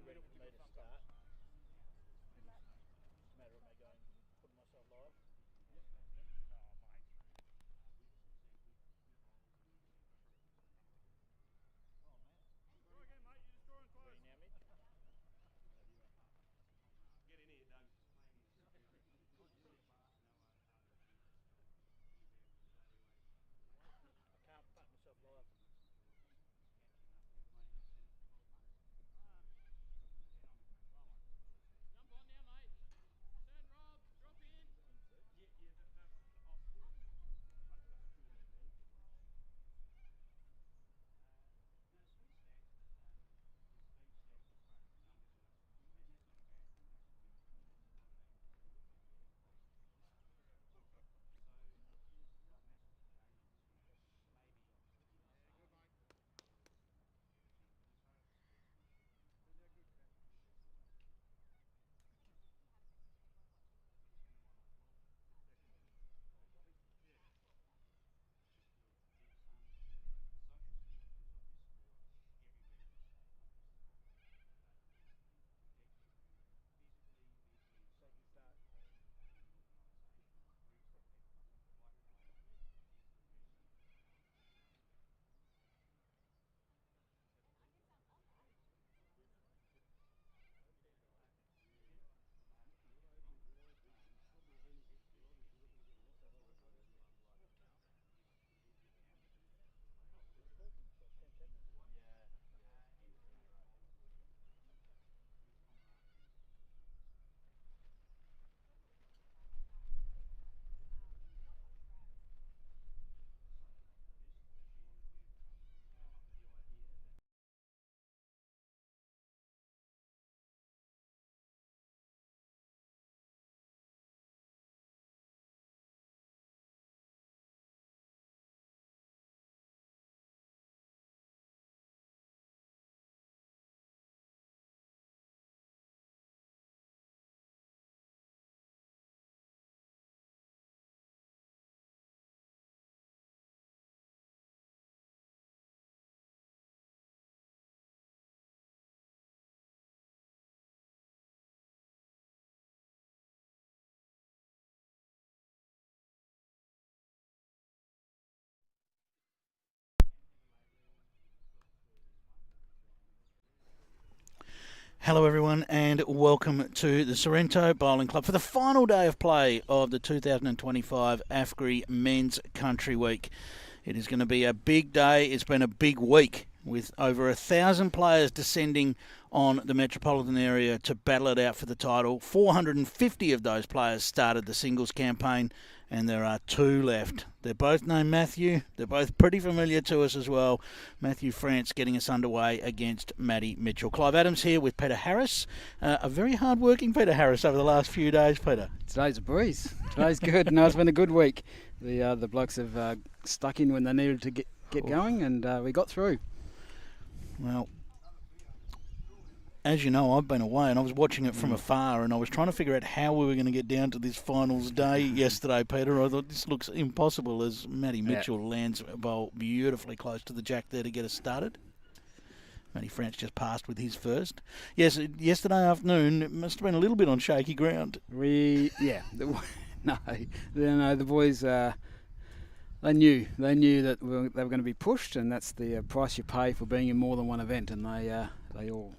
ready for me to start. It's a matter of me going and putting myself live. Ready now, Mitch? Get in here, Doug. I can't put myself live. Jump on now, mate. Turn, Rob. Drop in. Yeah, that's off. That's cool, man. Second start. Talking for 10 seconds. Hello everyone and welcome to the Sorrento Bowling Club for the final day of play of the 2025 AFGRI Men's Country Week. It is going to be a big day. It's been a big week with over 1,000 players descending on the metropolitan area to battle it out for the title. 450 of those players started the singles campaign and there are 2 left. They're both named Matthew. They're both pretty familiar to us as well. Matthew France getting us underway against Matty Mitchell. Clive Adams here with Peter Harris. A very hard-working Peter Harris over the last few days, Peter. Today's a breeze. Today's good. No, it's been a good week. The blokes have stuck in when they needed to get going, and we got through. Well, as you know, I've been away and I was watching it from afar and I was trying to figure out how we were going to get down to this finals day yesterday, Peter. I thought this looks impossible as Matty Mitchell lands a bowl beautifully close to the jack there to get us started. Matty France just passed with his first. Yes, yesterday afternoon it must have been a little bit on shaky ground. The boys, they knew that they were going to be pushed, and that's the price you pay for being in more than one event, and they all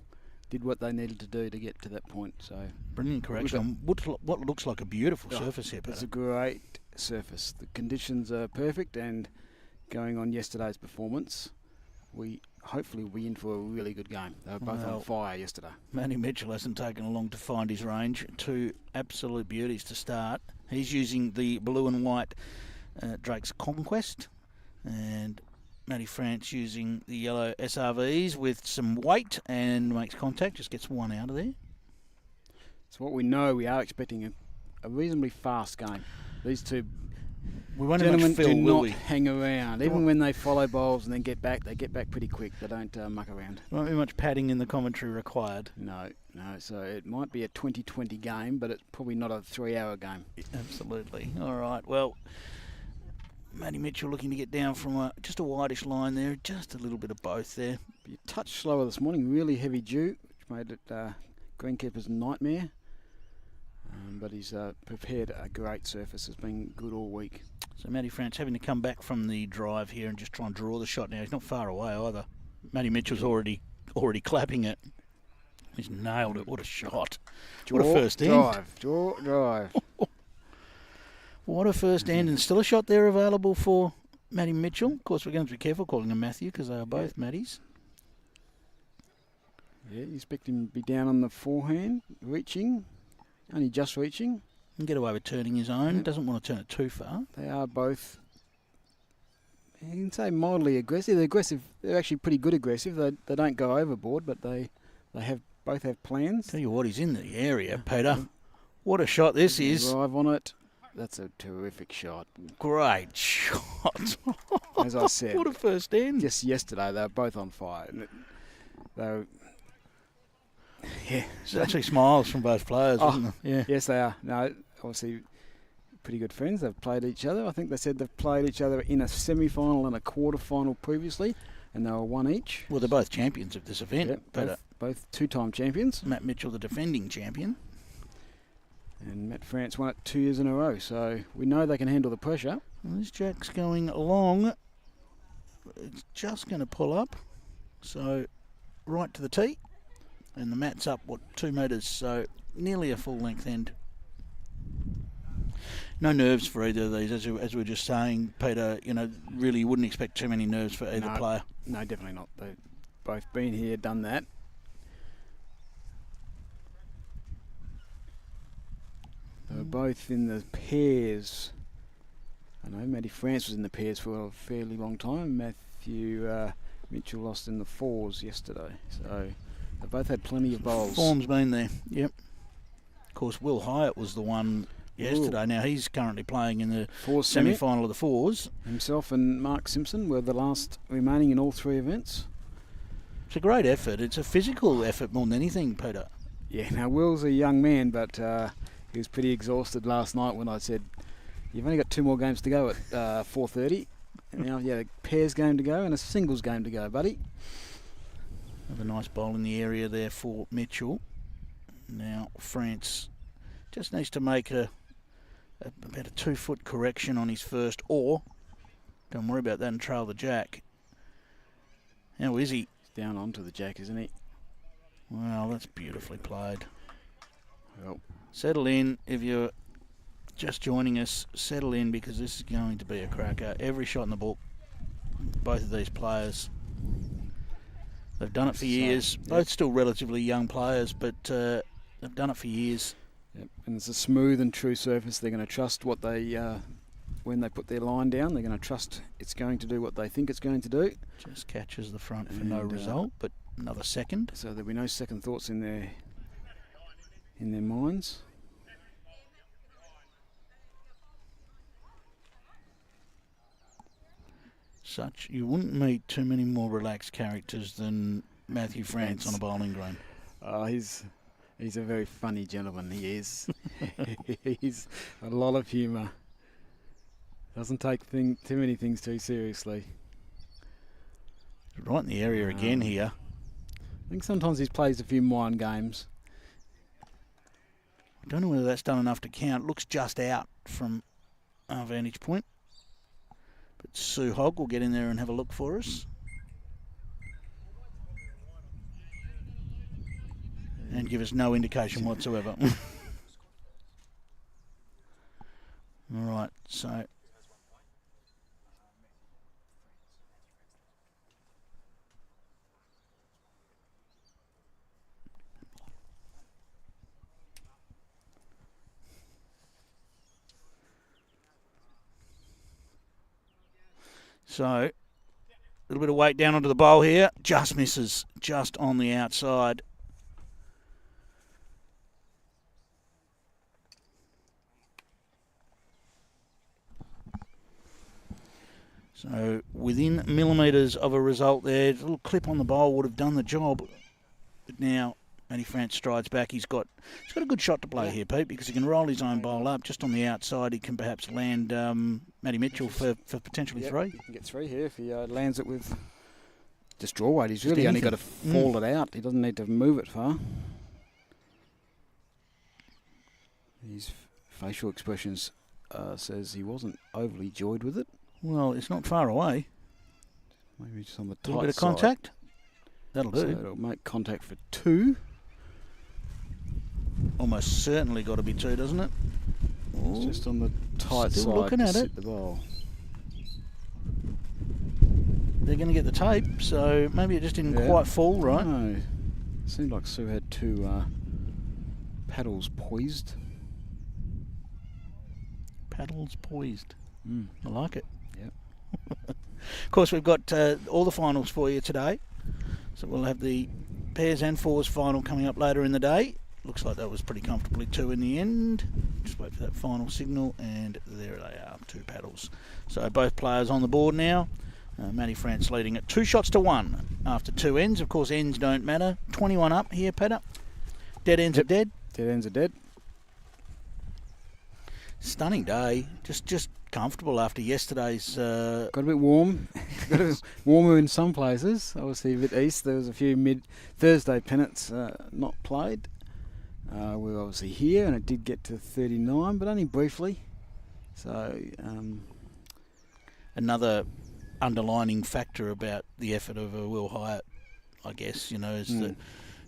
did what they needed to do to get to that point. So brilliant correction on what looks like a beautiful surface here, Peter. It's a great surface. The conditions are perfect, and going on yesterday's performance, we hopefully will be in for a really good game. They were both on fire yesterday. Matty Mitchell hasn't taken long to find his range. 2 absolute beauties to start. He's using the blue and white Drake's Conquest, and Matty France using the yellow SRVs with some weight and makes contact, just gets 1 out of there. So what we know, we are expecting a reasonably fast game. These two gentlemen do not hang around. Even when they follow bowls and then get back, they get back pretty quick. They don't muck around. Won't be much padding in the commentary required. No. So it might be a 20-20 game, but it's probably not a 3-hour game. Absolutely. All right. Well, Matty Mitchell looking to get down from just a whitish line there. Just a little bit of both there. Be a touch slower this morning. Really heavy dew, made it greenkeeper's nightmare. But he's prepared a great surface. It's been good all week. So Matty France having to come back from the drive here and just try and draw the shot now. He's not far away either. Matty Mitchell's already clapping it. He's nailed it. What a shot. What a first end. Drive. What a first end. And still a shot there available for Matty Mitchell. Of course, we're going to be careful calling him Matthew because they are both Matties. Yeah, you expect him to be down on the forehand, reaching. Only just reaching. Can get away with turning his own. Yep. Doesn't want to turn it too far. They are both, you can say, mildly aggressive. They're aggressive. They're actually pretty good aggressive. They don't go overboard, but they both have plans. Tell you what, he's in the area, Peter. What a shot this is. Drive on it. That's a terrific shot. Great shot. As I said. What a first end. Just yesterday, they were both on fire. They were, yeah. It's actually smiles from both players, isn't it? Yeah. Yes, they are. No, obviously pretty good friends. They've played each other. I think they said they've played each other in a semi-final and a quarter-final previously, and they were one each. Well, they're both champions of this event. Yep, both two-time champions. Matt Mitchell, the defending champion. And Matt France won it 2 years in a row, so we know they can handle the pressure. Well, this jack's going along. It's just going to pull up. So, right to the tee. And the mat's up, 2 metres, so nearly a full length end. No nerves for either of these, as we were just saying, Peter. Really you wouldn't expect too many nerves for either player. No, definitely not. They've both been here, done that. They were both in the pairs. I know Matty France was in the pairs for a fairly long time. Matthew Mitchell lost in the fours yesterday, so they both had plenty of bowls. Form's been there, yep. Of course, Will Hyatt was the one yesterday. Ooh. Now he's currently playing in the semi-final of the fours. Himself and Mark Simpson were the last remaining in all 3 events. It's a great effort. It's a physical effort more than anything, Peter. Yeah, now Will's a young man, but he was pretty exhausted last night when I said, you've only got 2 more games to go at 4:30. And now, a pairs game to go and a singles game to go, buddy. Have a nice bowl in the area there for Mitchell. Now France just needs to make about a 2-foot correction on his first, or don't worry about that and trail the jack. How is he? He's down onto the jack, isn't he? Well, that's beautifully played. Well, settle in. If you're just joining us, settle in because this is going to be a cracker. Every shot in the book, both of these players. They've done it for years. Yep. Both still relatively young players, but they've done it for years. Yep. And it's a smooth and true surface. They're going to trust what they, when they put their line down, they're going to trust it's going to do what they think it's going to do. Just catches the front for no result, but another second. So there'll be no second thoughts in their minds. You wouldn't meet too many more relaxed characters than Matthew France on a bowling green. He's a very funny gentleman, he is. He's a lot of humour. Doesn't take too many things too seriously. Right in the area again here. I think sometimes he plays a few mind games. I don't know whether that's done enough to count. Looks just out from our vantage point. But Sue Hogg will get in there and have a look for us. And give us no indication whatsoever. All right, so... So, a little bit of weight down onto the bowl here. Just misses, just on the outside. So, within millimetres of a result there. A little clip on the bowl would have done the job. But now, Matty France strides back. He's got a good shot to play here, Pete, because he can roll his own bowl up. Just on the outside, he can perhaps land Matty Mitchell for potentially 3. He can get 3 here if he lands it with Just draw weight. He's Just really only anything. got to fall it out. He doesn't need to move it far. His facial expressions says he wasn't overly joyed with it. Well, it's not far away. Maybe just on the A tight little bit of side. contact. That'll So do. it'll make contact for 2. Almost certainly got to be 2, doesn't it? It's Ooh. just on the tight Still side looking to at sit it. the ball. They're going to get the tape, so maybe it just didn't Yeah. quite fall right. No. Seemed like Sue had 2 paddles poised. Paddles poised. Mm. I like it. Yep. Of course, we've got all the finals for you today. So we'll have the pairs and fours final coming up later in the day. Looks like that was pretty comfortably 2 in the end. Just wait for that final signal, and there they are, 2 paddles. So both players on the board now. Matty France leading at 2 shots to 1 after 2 ends. Of course, ends don't matter. 21 up here, Peter. Dead ends are dead. Dead ends are dead. Stunning day. Just comfortable after yesterday's. Got a bit warm. Got a bit warmer in some places. Obviously a bit east. There was a few mid-Thursday pennants not played. We were obviously here, and it did get to 39, but only briefly. So Another underlining factor about the effort of Will Hyatt, I guess, is that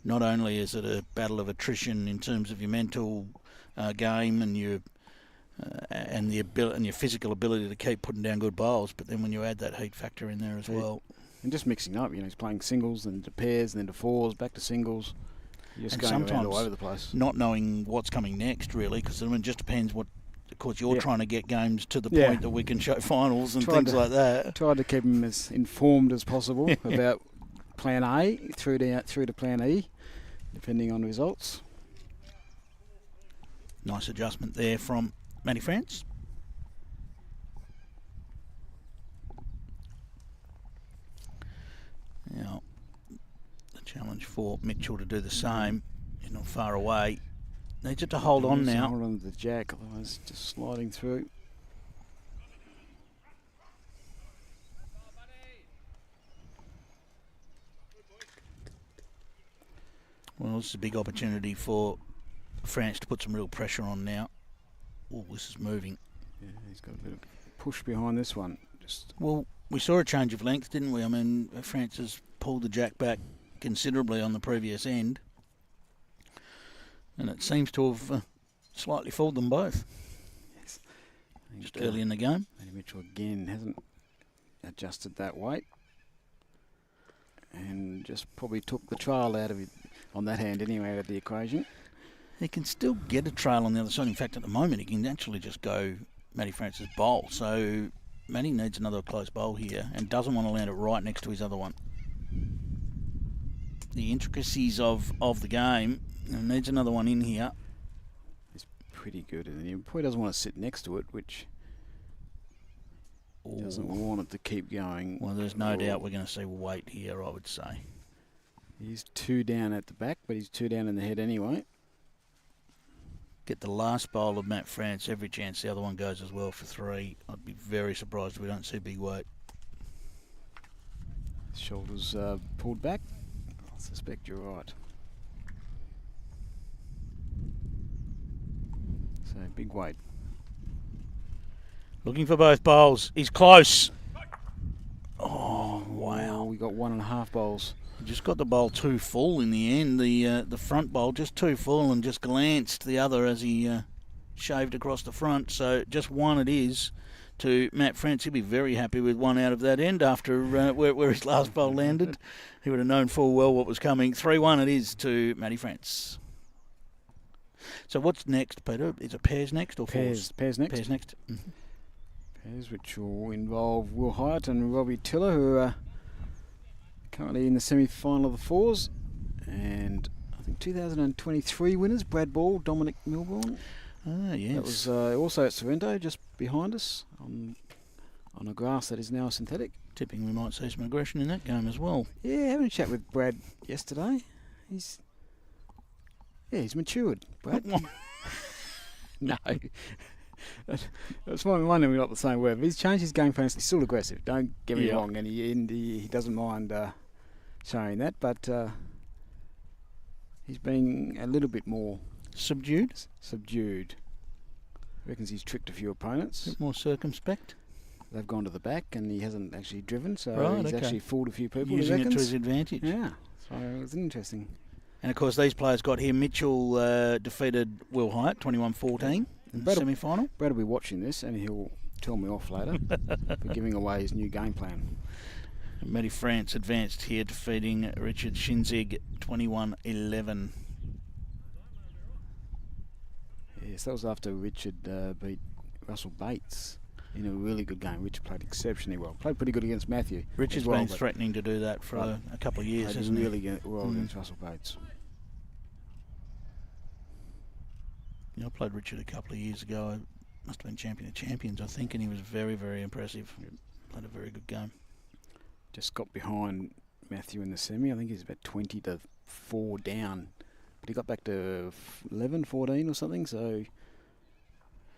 not only is it a battle of attrition in terms of your mental game and your your physical ability to keep putting down good bowls, but then when you add that heat factor in there as well. And just mixing up, he's playing singles, then to pairs, and then to fours, back to singles. You're just And going around sometimes all over the place. Not knowing what's coming next, really, because it just depends what. Of course, you're Yeah. trying to get games to the Yeah. point that we can show finals and Tried things to- like that. Tried to keep him as informed as possible about Plan A through to Plan E, depending on results. Nice adjustment there from Matty France. Now, the challenge for Mitchell to do the same is not far away. Needs it to hold on Needs to now. Hold on to the jack, otherwise just sliding through. Well, this is a big opportunity for France to put some real pressure on now. Oh, this is moving. Yeah, he's got a bit of push behind this one. Just Well, we saw a change of length, didn't we? I mean, France has pulled the jack back considerably on the previous end. And it seems to have slightly fooled them both, yes. I think, just early in the game. Matty Mitchell again hasn't adjusted that weight, and just probably took the trail out of it on that hand anyway, out of the equation. He can still get a trail on the other side. In fact, at the moment, he can actually just go Matty France's bowl. So Matty needs another close bowl here and doesn't want to land it right next to his other one. The intricacies of the game, and needs another one in here. It's pretty good, and he probably doesn't want to sit next to it, which Ooh. doesn't want it to keep going. Well, there's no doubt we're going to see weight here, I would say. He's 2 down at the back, but he's 2 down in the head anyway. Get the last bowl of Matt France, every chance the other one goes as well for 3. I'd be very surprised if we don't see big weight. Shoulders pulled back. I suspect you're right. So big weight. Looking for both bowls. He's close. Oh, wow. We got 1.5 bowls. Just got the bowl too full in the end. The front bowl just too full and just glanced the other as he shaved across the front. So just 1 it is to Matt France. He'll be very happy with 1 out of that end after where his last bowl landed. He would have known full well what was coming. 3-1 it is to Matty France. So what's next, Peter? Is it pairs next or fours? Pairs next. Pairs next. Mm-hmm. Pairs, which will involve Will Hyatt and Robbie Tiller, who are currently in the semi-final of the fours. And I think 2023 winners, Brad Ball, Dominic Milbourne. Ah, yes. That was also at Sorrento, just behind us, on a grass that is now synthetic. Tipping we might see some aggression in that game as well. Yeah, having a chat with Brad yesterday. He's matured, Brad. No. That's one thing we're not the same word. But he's changed his game plan. He's still aggressive, don't get me Yeah. wrong, and he doesn't mind showing that, but he's been a little bit more Subdued? subdued. Reckons he's tricked a few opponents. A bit more circumspect? They've gone to the back and he hasn't actually driven, so Right, he's okay. actually fooled a few people. Using he it to reckons. his advantage. Yeah, so it's interesting. And of course, these players got here. Mitchell defeated Will Hyatt 21-14 in the Brad- semi-final. Brad will be watching this and he'll tell me off later for giving away his new game plan. And Matty France advanced here, defeating Richard Shinzig 21-11. Yes, that was after Richard beat Russell Bates in a really good game. Richard played exceptionally well. Played pretty good against Matthew. Richard's as well, been but threatening to do that for a couple of years, played hasn't he? really well against Russell Bates. I played Richard a couple of years ago. Must have been champion of champions, I think, and he was very, very impressive. Played a very good game. Just got behind Matthew in the semi. I think he's about 20-4 down. But he got back to 11, 14 or something, so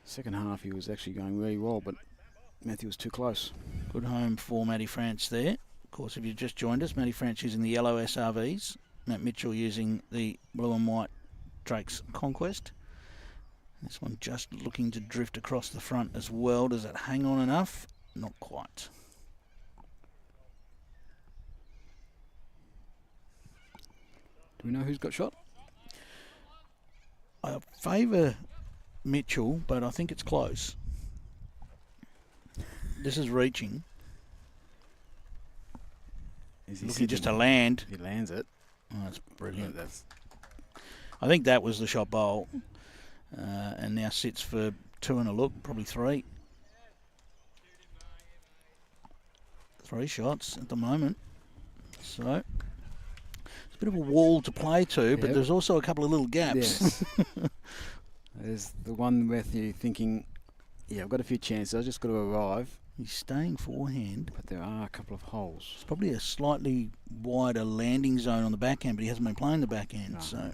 second half he was actually going really well, but Matthew was too close. Good home for Matty France there. Of course, if you've just joined us, Matty France using the yellow SRVs. Matt Mitchell using the blue and white Drake's Conquest. This one just looking to drift across the front as well. Does it hang on enough? Not quite. Do we know who's got shot? I favour Mitchell, but I think it's close. This is reaching. Is he Looking just to sitting? land. He lands it. Oh, that's brilliant. That's I think that was the shot bowl. And now sits for 2 and a look, probably 3. 3 shots at the moment. So, it's a bit of a wall to play to, but Yep. there's also a couple of little gaps. yes. There's the one with you thinking, yeah, I've got a few chances. I've just got to arrive. He's staying forehand. But there are a couple of holes. It's probably a slightly wider landing zone on the backhand, but he hasn't been playing the backhand, No. so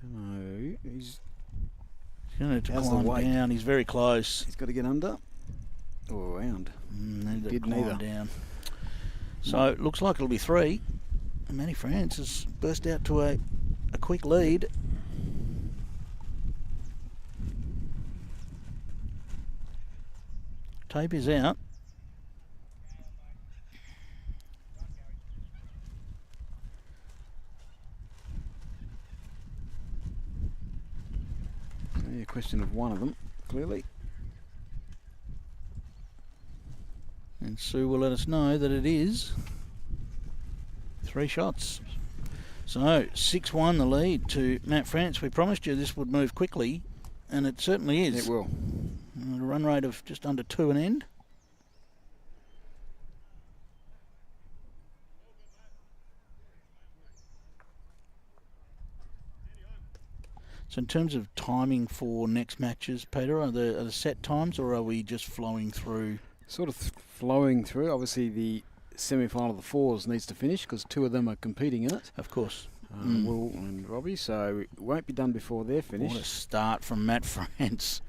Don't know. He's going to How's the climb weight? down. He's very close. got to get under or around. Needed to Did climb neither. down. So it looks like it'll be 3. And Matty France has burst out to a quick lead. Tape is out. Only a question of one of them, clearly. And Sue will let us know that it is 3 shots. So 6-1 the lead to Matt France. We promised you this would move quickly, and it certainly is. It will. At a run rate of just under 2 and end. So in terms of timing for next matches, Peter, are the set times, or are we just flowing through? Sort of flowing through. Obviously, the semi-final of the fours needs to finish because 2 of them are competing in it. Of course. Will and Robbie, so it won't be done before they're What a finished. start from Matt France.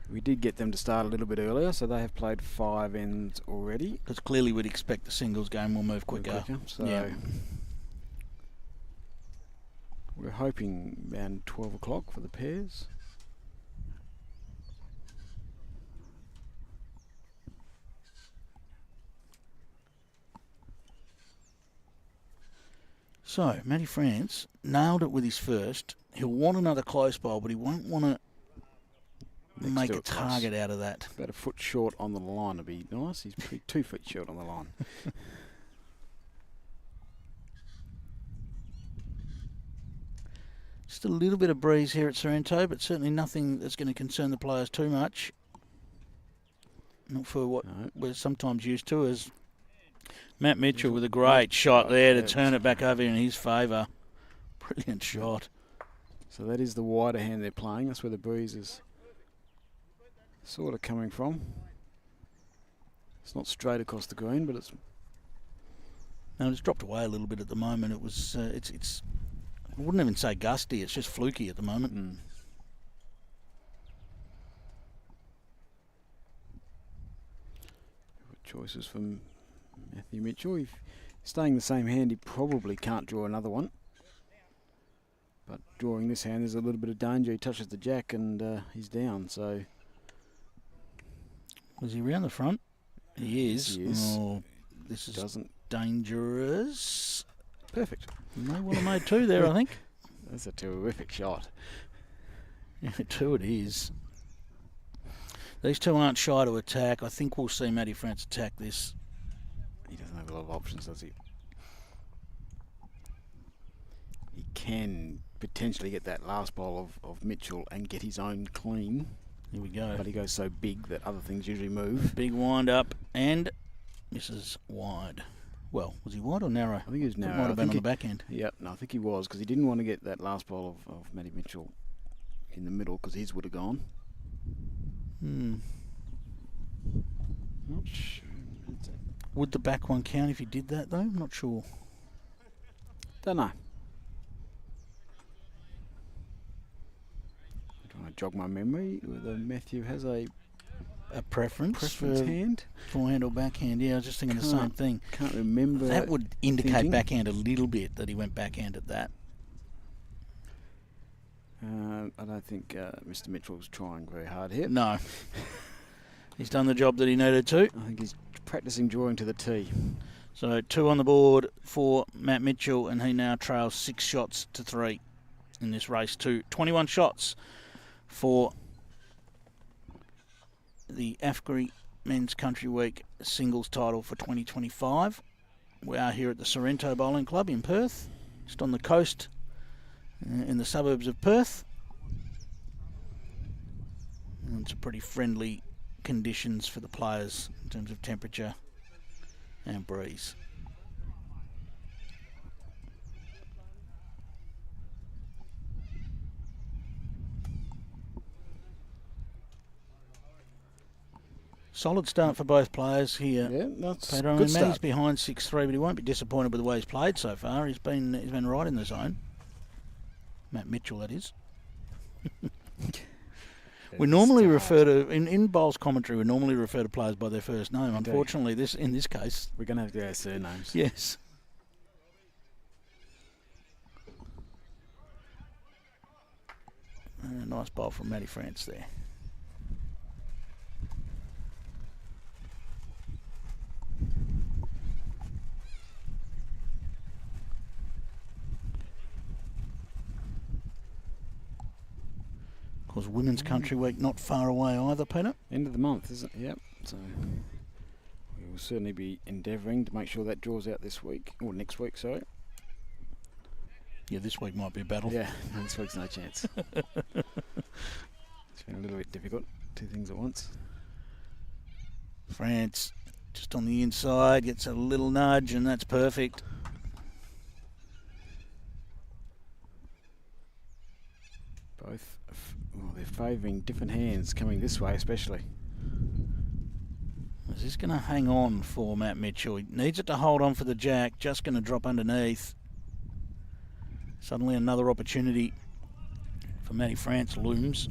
We did get them to start a little bit earlier, so they have played 5 ends already. Because clearly we'd expect the singles game will move quicker. So Yeah. we're hoping around 12 o'clock for the pairs. So, Matty France nailed it with his first. He'll want another close bowl, but he won't want to Next make to a it close. target out of that. About a foot short on the line would be nice. He's 2 feet short on the line. Just a little bit of breeze here at Sorrento, but certainly nothing that's going to concern the players too much. Not for what No. we're sometimes used to as Matt Mitchell with a great shot there to turn it back over in his favour. Brilliant shot. So that is the wider hand they're playing. That's where the breeze is sort of coming from. It's not straight across the green, but it's Now it's dropped away a little bit at the moment. It was it's I wouldn't even say gusty. It's just fluky at the moment. choices from Matthew Mitchell. If staying the same hand, he probably can't draw another one. But drawing this hand, there's a little bit of danger. He touches the jack and he's down. So Was he round the front? He is. He is. Oh, this is doesn't. dangerous. Perfect. May well have made two there, I think. That's a terrific shot. Yeah, two it is. These two aren't shy to attack. I think we'll see Matty France attack this. He doesn't have a lot of options, does he? He can potentially get that last bowl of Mitchell and get his own clean. Here we go. But he goes so big that other things usually move. Big wind up and misses wide. Well, was he wide or narrow? I think he was narrow. Might have been on the back end. Yep, no, I think he was, because he didn't want to get that last bowl of Matty Mitchell in the middle, because his would have gone. Not sure. Would the back one count if he did that, though? I'm not sure. Don't know. I'm trying to jog my memory whether Matthew has a preference for hand. Forehand or backhand. Yeah, I was just thinking the same thing. Can't remember. That would indicate thinking. backhand a little bit, that he went backhand at that. I don't think Mr. Mitchell's trying very hard here. No. He's done the job that he needed to. I think he's practicing drawing to the tee. So 2 on the board for Matt Mitchell, and he now trails 6 shots to 3 in this race to 21 shots for the AFGRI Men's Country Week singles title for 2025. We are here at the Sorrento Bowling Club in Perth, just on the coast in the suburbs of Perth. And it's a pretty friendly conditions for the players in terms of temperature and breeze. Solid start for both players here. Yeah, that's Peter, I good mean, Matty's start. behind 6-3, but he won't be disappointed with the way he's played so far. He's been right in the zone. Matt Mitchell, that is. We normally refer to, in bowls commentary, we normally refer to players by their first name. Unfortunately, in this case... We're going to have to go surnames. Yes. Nice bowl from Matty France there. Of course, Women's Country Week not far away either, Peter. End of the month, isn't it? Yep. So we will certainly be endeavouring to make sure that draws out this week, or next week, sorry. Yeah, this week might be a battle. Yeah, no, this week's no chance. It's been a little bit difficult, 2 things at once. France just on the inside, gets a little nudge, and that's perfect. Both, they're favouring different hands coming this way especially. Is this going to hang on for Matt Mitchell? He needs it to hold on for the jack, just going to drop underneath. Suddenly another opportunity for Matty France looms.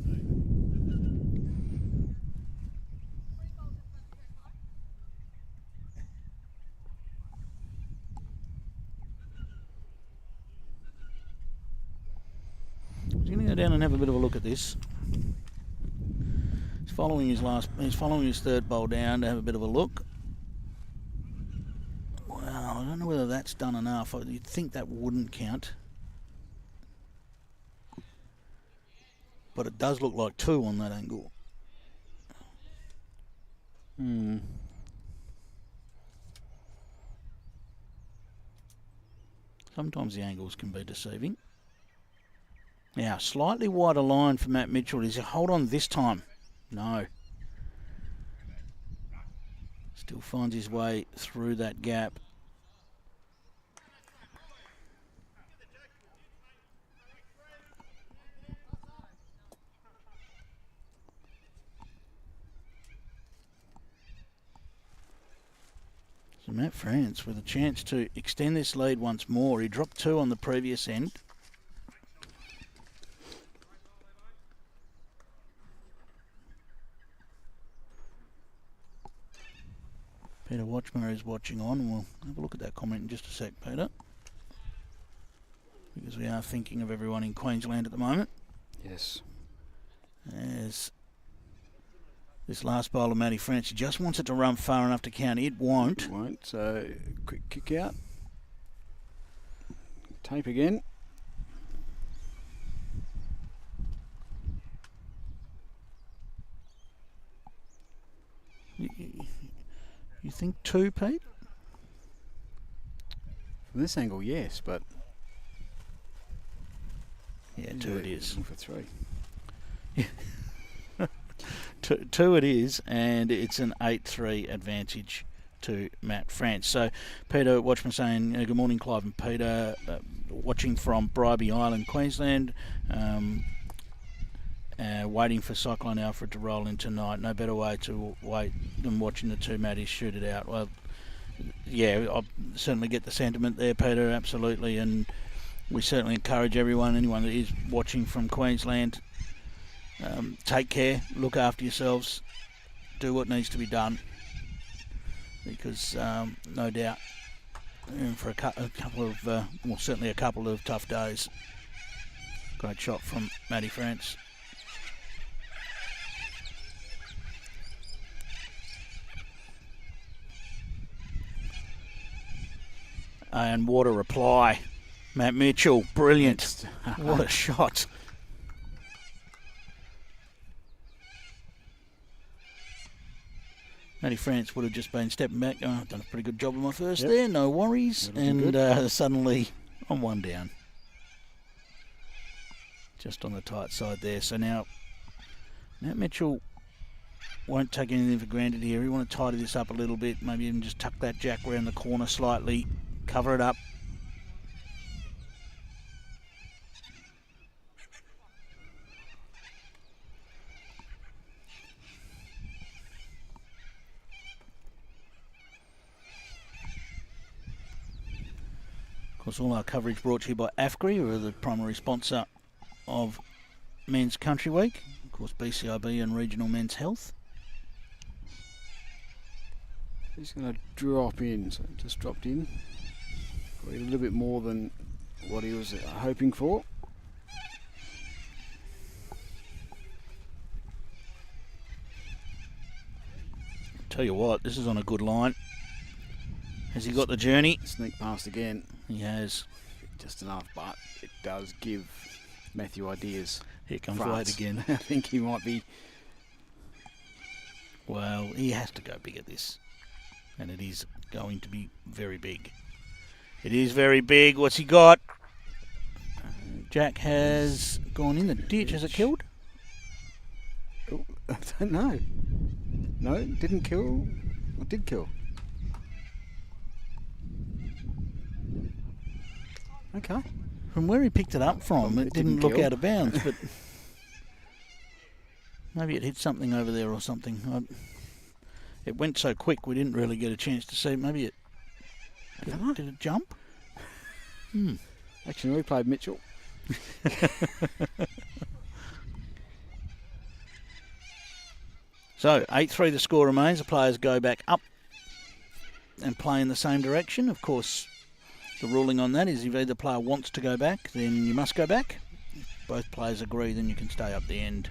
He's going to go down and have a bit of a look at this. He's following his third bowl down to have a bit of a look. Wow, I don't know whether that's done enough. You'd think that wouldn't count. But it does look like 2 on that angle. Sometimes the angles can be deceiving. Now, slightly wider line for Matt Mitchell. Does he hold on this time? No. Still finds his way through that gap. So Matt France with a chance to extend this lead once more. He dropped 2 on the previous end. Peter Watchmer is watching on, and we'll have a look at that comment in just a sec, Peter. Because we are thinking of everyone in Queensland at the moment. Yes. As this last bowler, Matty France, he just wants it to run far enough to count. It won't. It won't. So, quick kick out. Tape again. You think 2, Pete? From this angle, yes, but... Yeah, 2 it is. For 3. 2 it is, and it's an 8-3 advantage to Matt France. So, Peter Watchman saying, good morning, Clive and Peter, watching from Bribie Island, Queensland, waiting for Cyclone Alfred to roll in tonight. No better way to wait than watching the 2 Matties shoot it out. Well, yeah, I certainly get the sentiment there, Peter, absolutely, and we certainly encourage anyone that is watching from Queensland, take care, look after yourselves, do what needs to be done, because no doubt for a couple of, well, certainly a couple of tough days. Great shot from Matty France. And what a reply. Matt Mitchell, brilliant. What a shot. Matty France would have just been stepping back. Oh, I've done a pretty good job of my first there, no worries. And suddenly I'm 1 down. Just on the tight side there. So now Matt Mitchell won't take anything for granted here. We want to tidy this up a little bit. Maybe even just tuck that jack around the corner slightly. Cover it up. Of course, all our coverage brought to you by AFGRI, who are the primary sponsor of Men's Country Week. Of course, BCIB and Regional Men's Health. He's going to drop in, so just dropped in. Probably a little bit more than what he was hoping for. Tell you what, this is on a good line. Has he got the journey? Sneak past again. He has. Just enough, but it does give Matthew ideas. Here comes Wade again. I think he might be... Well, he has to go big at this. And it is going to be very big. It is very big. What's he got? Jack has gone in the ditch. Has it killed? Oh, I don't know. No, it didn't kill. It did kill. Okay. From where he picked it up from, it didn't look out of bounds, but maybe it hit something over there or something. It went so quick we didn't really get a chance to see. Maybe it... Did it jump? Action replay, Mitchell. So, 8-3 the score remains. The players go back up and play in the same direction. Of course, the ruling on that is if either player wants to go back, then you must go back. If both players agree, then you can stay up the end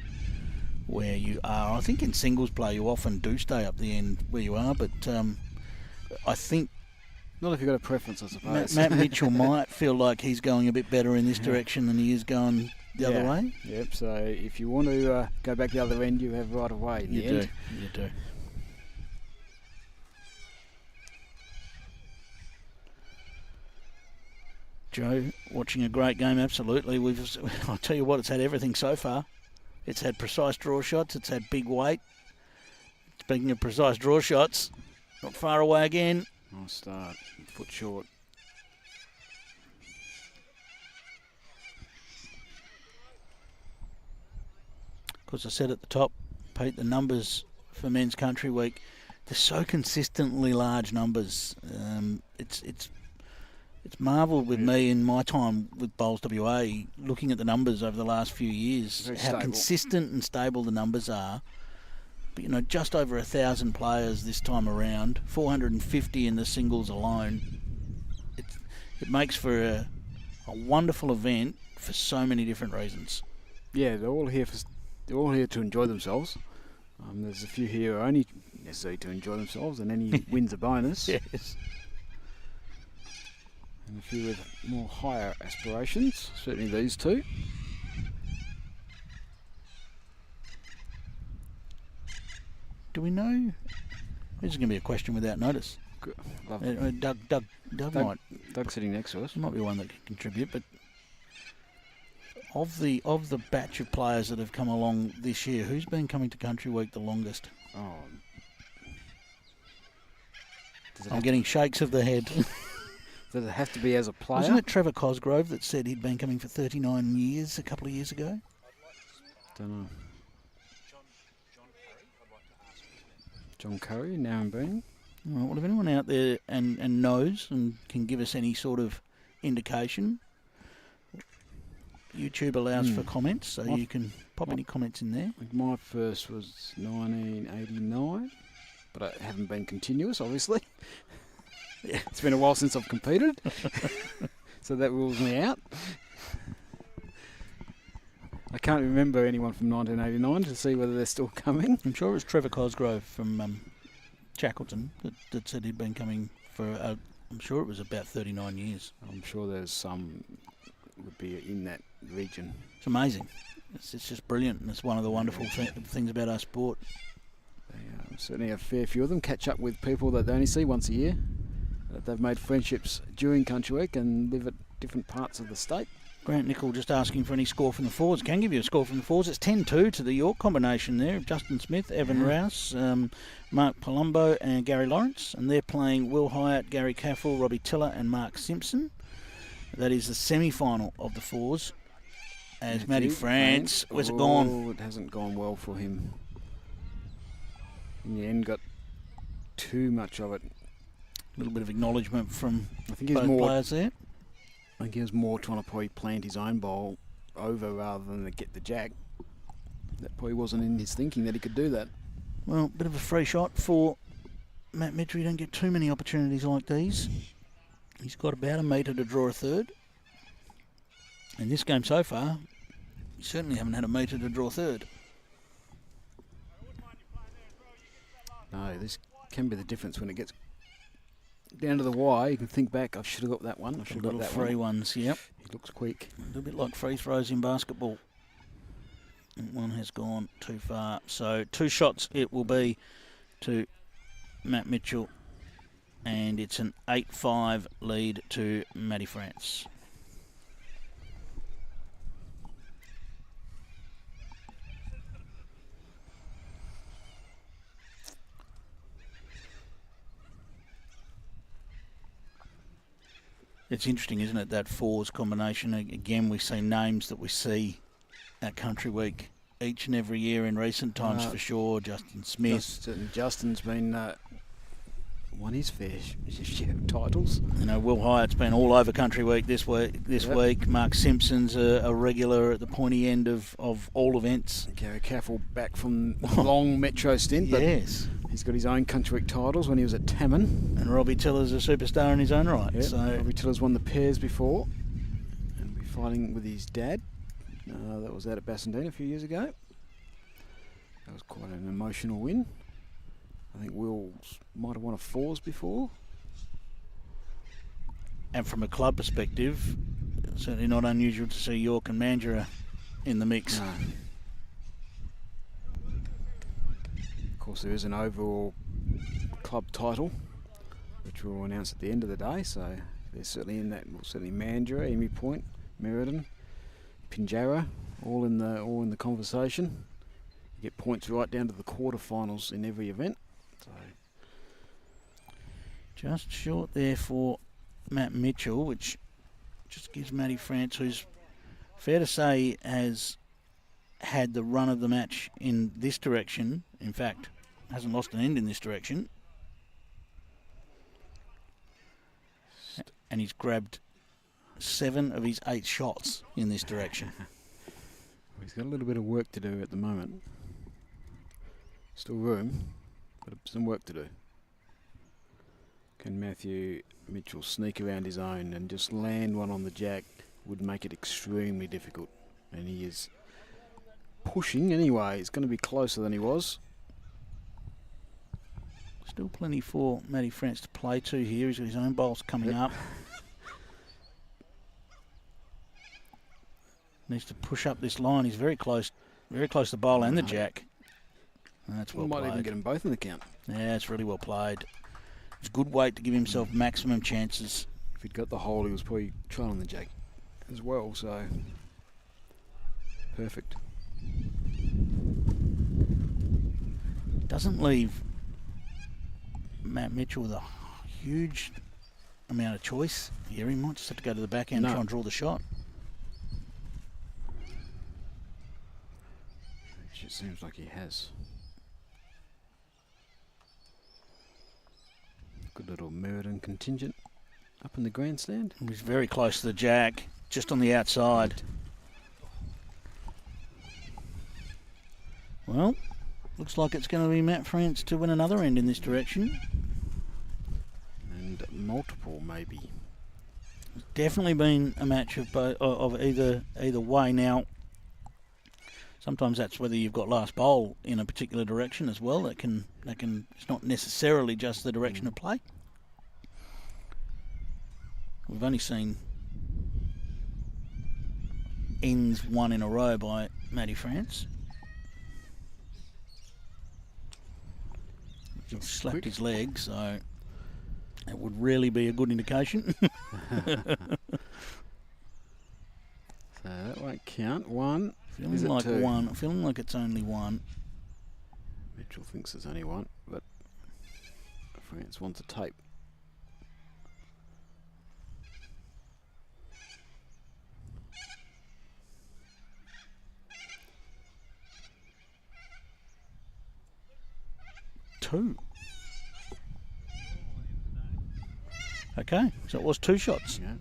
where you are. I think in singles play you often do stay up the end where you are, but I think... Not if you've got a preference, I suppose. Matt Mitchell might feel like he's going a bit better in this direction than he is going the other way. Yep, so if you want to go back the other end, you have right of way in the end. You do. Joe, watching a great game, absolutely. I'll tell you what, it's had everything so far. It's had precise draw shots, it's had big weight. Speaking of precise draw shots, not far away again. Nice start, foot short. Of course, I said at the top, Pete, the numbers for Men's Country Week, they're so consistently large numbers. It's marvelled with me in my time with Bowls WA, looking at the numbers over the last few years, Very how stable. consistent and stable the numbers are. But, just over 1,000 players this time around, 450 in the singles alone. It makes for a wonderful event for so many different reasons. Yeah, they're all here to enjoy themselves. There's a few here who are only necessary to enjoy themselves, and any wins a bonus. Yes. And a few with more higher aspirations, certainly these two. Do we know? This is going to be a question without notice. Doug might. Doug's sitting next to us. Might be one that can contribute, but of the batch of players that have come along this year, who's been coming to Country Week the longest? Oh. I'm getting shakes of the head. Does it have to be as a player? Wasn't it Trevor Cosgrove that said he'd been coming for 39 years a couple of years ago? Don't know. John Curry, now and being. Well, if anyone out there and knows and can give us any sort of indication, YouTube allows for comments, so you can pop any comments in there. My first was 1989, but I haven't been continuous, obviously. Yeah, it's been a while since I've competed, so that rules me out. I can't remember anyone from 1989 to see whether they're still coming. I'm sure it was Trevor Cosgrove from Shackleton that said he'd been coming for, I'm sure it was about 39 years. I'm sure there's some would be in that region. It's amazing. It's just brilliant, and it's one of the wonderful things about our sport. Certainly a fair few of them catch up with people that they only see once a year. That they've made friendships during Country Week and live at different parts of the state. Grant Nicol just asking for any score from the forwards. Can give you a score from the forwards. It's 10-2 to the York combination there. Justin Smith, Evan Rouse, Mark Palumbo and Gary Lawrence. And they're playing Will Hyatt, Gary Caffrell, Robbie Tiller and Mark Simpson. That is the semi-final of the fours. As Matty France, where's it gone? It hasn't gone well for him. In the end, got too much of it. A little bit of acknowledgement from I think he's both more players there. I think he was more trying to probably plant his own bowl over rather than to get the jack. That probably wasn't in his thinking that he could do that. Well, bit of a free shot for Matt Mitchell. You don't get too many opportunities like these. He's got about a metre to draw a third. In this game so far, you certainly haven't had a metre to draw a third. No, this can be the difference when it gets down to the wire. You can think back, I should have got that one. I should have got that free ones, yep. He looks quick. A little bit like free throws in basketball. And one has gone too far. So 2 shots it will be to Matt Mitchell. And it's an 8-5 lead to Matty France. It's interesting, isn't it, that fours combination? Again, we see names that we see at Country Week each and every year in recent times for sure. Justin Smith. Justin's been won his fair share of titles. Will Hyatt's been all over Country Week this week. Mark Simpson's a regular at the pointy end of all events. Gary Caffrell back from a long metro stint. But yes. He's got his own Country Week titles when he was at Tamman. And Robbie Tiller's a superstar in his own right. Yep. So Robbie Tiller's won the pairs before. And will be fighting with his dad. That was out at Bassendean a few years ago. That was quite an emotional win. I think Will might have won a fours before. And from a club perspective, certainly not unusual to see York and Mandurah in the mix. No. Of course, there is an overall club title, which we'll announce at the end of the day. So they're certainly in that. Certainly Mandurah, Emu Point, Merredin, Pinjarra, all in the conversation. You get points right down to the quarterfinals in every event. So just short there for Matt Mitchell, which just gives Matty France, who's fair to say has had the run of the match in this direction. In fact, hasn't lost an end in this direction. And he's grabbed 7 of his 8 shots in this direction. He's got a little bit of work to do at the moment. Still room, but some work to do. Can Matthew Mitchell sneak around his own and just land one on the jack? Would make it extremely difficult. And he is pushing anyway. It's going to be closer than he was. Still plenty for Matty France to play to here. He's got his own bowls coming up. Needs to push up this line. He's very close to the bowl and the jack. That's well might played. even get them both in the count. Yeah, it's really well played. It's a good weight to give himself maximum chances. If he'd got the hole, he was probably trying on the jack as well, so perfect. Doesn't leave Matt Mitchell with a huge amount of choice here. He might just have to go to the backhand and try and draw the shot. Which it seems like he has. Good little Meriden contingent up in the grandstand. He's very close to the jack, just on the outside. Well, looks like it's going to be Matt France to win another end in this direction. And multiple, maybe. It's definitely been a match of either way. Now, sometimes that's whether you've got last bowl in a particular direction as well. That can. It's not necessarily just the direction of play. We've only seen ends won in a row by Matty France. He slapped his leg, so that would really be a good indication. So that won't count. One. Feeling like two? one. Feeling like it's only one. Mitchell thinks it's only one, but France wants a tape. Two. Okay, so it was two shots. Yeah.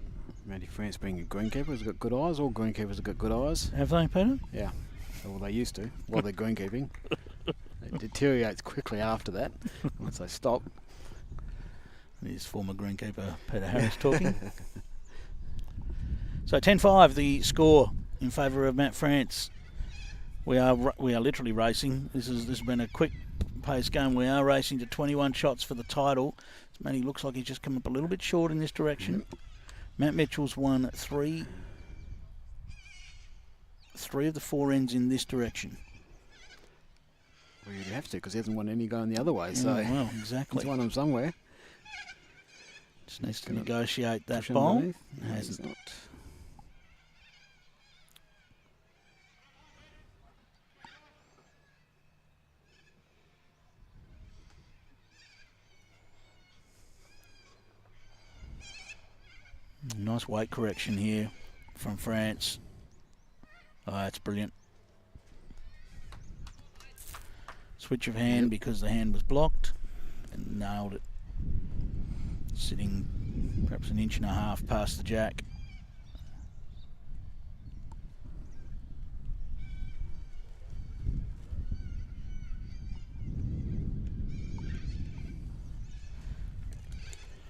Matty France being a greenkeeper has got good eyes. All greenkeepers have got good eyes. Have they, Peter? Yeah. Well, they used to while they're greenkeeping. It deteriorates quickly after that once they stop. There's former greenkeeper Peter Harris talking. So 10-5, the score in favour of Matt France. We are literally racing. This has been a quick pace game. We are racing to 21 shots for the title. Matty looks like he's just come up a little bit short in this direction. Matt Mitchell's won three of the four ends in this direction. Well, you'd have to, because he hasn't won any going the other way. So well, exactly. He's won them somewhere. Just needs to negotiate that Push bowl. underneath. No, Hasn't. he's not. Nice weight correction here from France. Oh, that's brilliant. Switch of hand because the hand was blocked and nailed it. Sitting perhaps an inch and a half past the jack.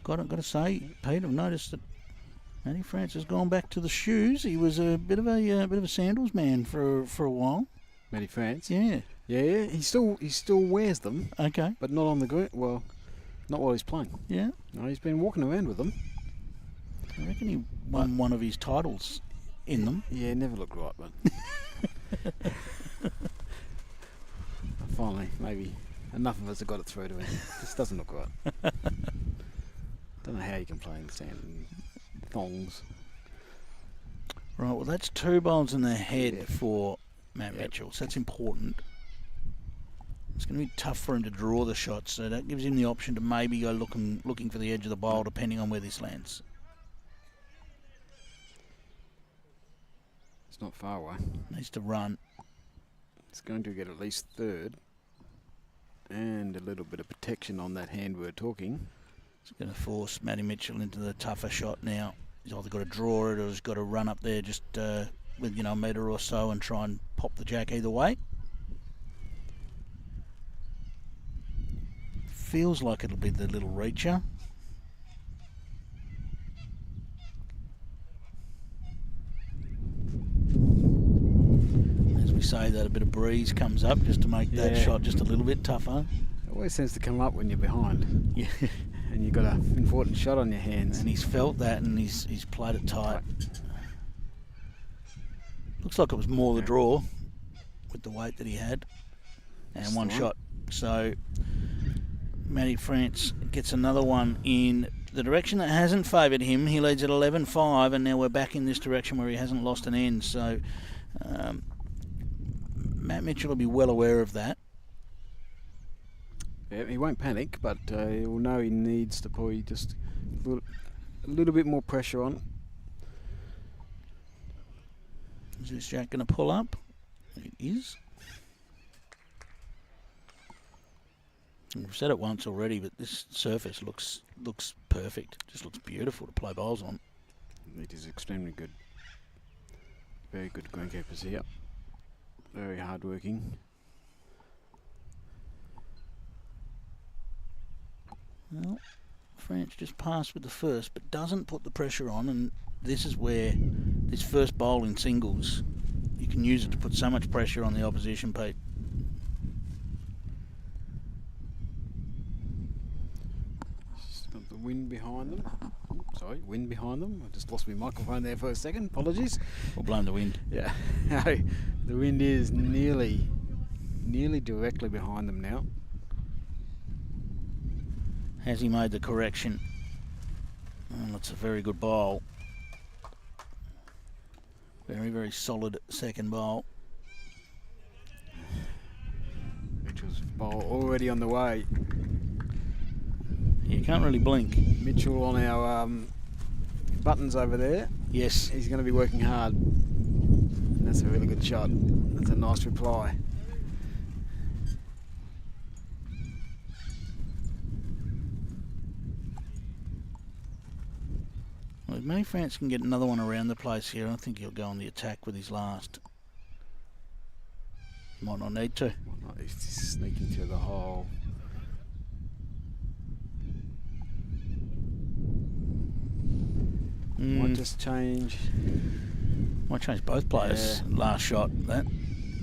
Got to say, Pete, I've noticed that Matty France has gone back to the shoes. He was a bit of a sandals man for a while. Matty France. Yeah. Yeah. He still wears them, Okay. but not on the green. Well, not while he's playing. Yeah. No, he's been walking around with them. I reckon he won one of his titles in them. Yeah, it never looked right, but finally, maybe enough of us have got it through to him. This doesn't look right. Don't know how you can play in sand and thongs. Right, well, that's two bowls in the head Yeah. for Matt Mitchell, so that's important. It's going to be tough for him to draw the shot, so that gives him the option to maybe go looking for the edge of the bowl, depending on where this lands. It's not far away. Needs to run. It's going to get at least third. And a little bit of protection on that hand we're talking. It's going to force Matty Mitchell into the tougher shot now. He's either got to draw it or he's got to run up there just with a metre or so and try and pop the jack either way. feels like it'll be the little reacher. As we say that, a bit of breeze comes up just to make that shot just a little bit tougher. It always seems to come up when you're behind. Yeah. And you've got an important shot on your hands. And he's felt that, and he's played it tight. Looks like it was more the draw with the weight that he had. And That's one the shot. So Matty France gets another one in the direction that hasn't favoured him. He leads at 11-5, and now we're back in this direction where he hasn't lost an end. So Matt Mitchell will be well aware of that. Yeah, he won't panic, but he will know he needs to probably just a little bit more pressure on. Is this Jack going to pull up? It is. We've said it once already, but this surface looks perfect. Just looks beautiful to play bowls on. It is extremely good. Very good greenkeepers here. Very hard working. Well, French just passed with the first, but doesn't put the pressure on, and this is where this first bowl in singles, you can use it to put so much pressure on the opposition, Pete. Just got the wind behind them. Sorry, wind behind them. I just lost my microphone there for a second. Apologies. We'll blame the wind. Yeah. The wind is nearly directly behind them now. Has he made the correction? Oh, that's a very good bowl. Very, very solid second bowl. Mitchell's bowl already on the way. You can't really blink. Mitchell on our buttons over there. Yes. He's going to be working hard. And that's a really good shot. That's a nice reply. Well, if Matty France can get another one around the place here, I think he'll go on the attack with his last. Might not need to. He's sneaking through the hole. Might just change. Might change both players. Yeah. Last shot, that.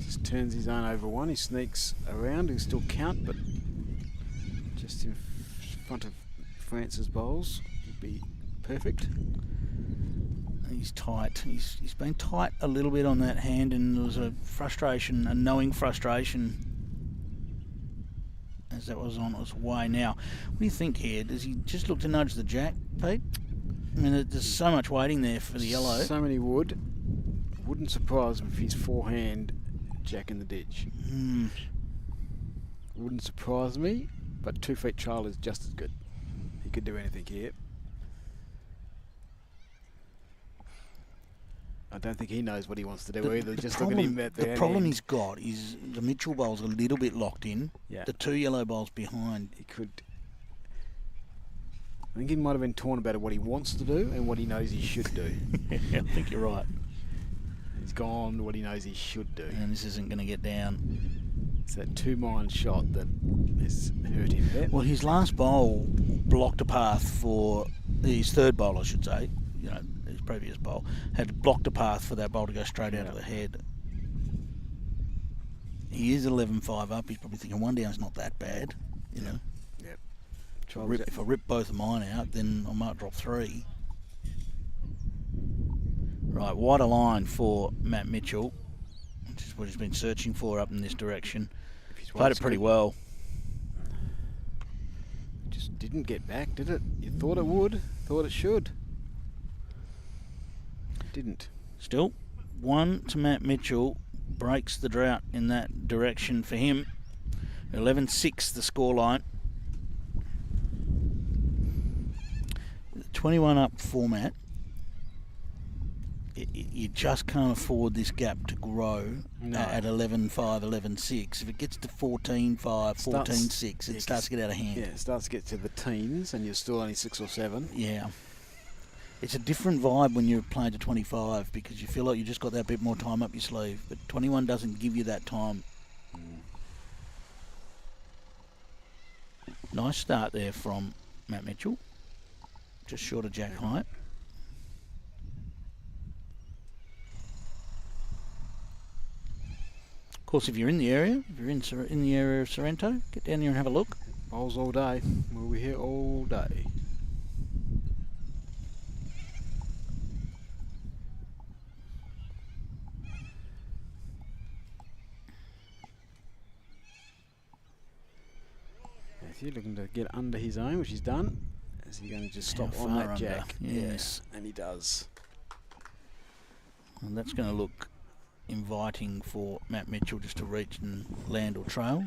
Just turns his own over one. He sneaks around. He'll still count, but just in front of France's bowls would be perfect. He's tight. He's been tight a little bit on that hand, and there was a frustration, a knowing frustration as that was on its way. Now, what do you think here? Does he just look to nudge the jack, Pete? I mean, there's so much waiting there for the yellow. So many wood. Wouldn't surprise me if he's forehand jack in the ditch. Wouldn't surprise me, but 2 feet trail is just as good. He could do anything here. I don't think he knows what he wants to do either. Just look at him at the problem end. he's got is the Mitchell bowl's a little bit locked in. Yeah. The 2 yellow bowls behind. He could. I think he might have been torn about what he wants to do and what he knows he should do. I think you're right. He's gone to what he knows he should do. And this isn't going to get down. It's that 2-mile shot that has hurt him there. Well, his last bowl blocked a path for his third bowl, I should say. You know, his previous bowl had blocked a path for that bowl to go straight out of the head. He is 11-5 up. He's probably thinking 1 down's not that bad, you know. Yep. If I rip both of mine out, then I might drop 3. Right, wider line for Matt Mitchell, which is what he's been searching for up in this direction. Played it pretty well. Just didn't get back, did it? You thought it would, thought it should. Didn't. Still, 1 to Matt Mitchell, breaks the drought in that direction for him. 11-6 the scoreline. 21 up format. You just can't afford this gap to grow at 11-5, 11-6. If it gets to 14-5, 14-6, it starts to get out of hand. Yeah, it starts to get to the teens and you're still only 6 or 7. Yeah. It's a different vibe when you're playing to 25 because you feel like you just got that bit more time up your sleeve. But 21 doesn't give you that time. Nice start there from Matt Mitchell. Just short of jack height. Of course, if you're in the area, if you're in the area of Sorrento, get down here and have a look. Bowls all day. We'll be here all day. Matthew looking to get under his own, which he's done. Is he going to just stop How on far that under? jack? Yes. And he does. And that's going to look inviting for Matt Mitchell just to reach and land or trail.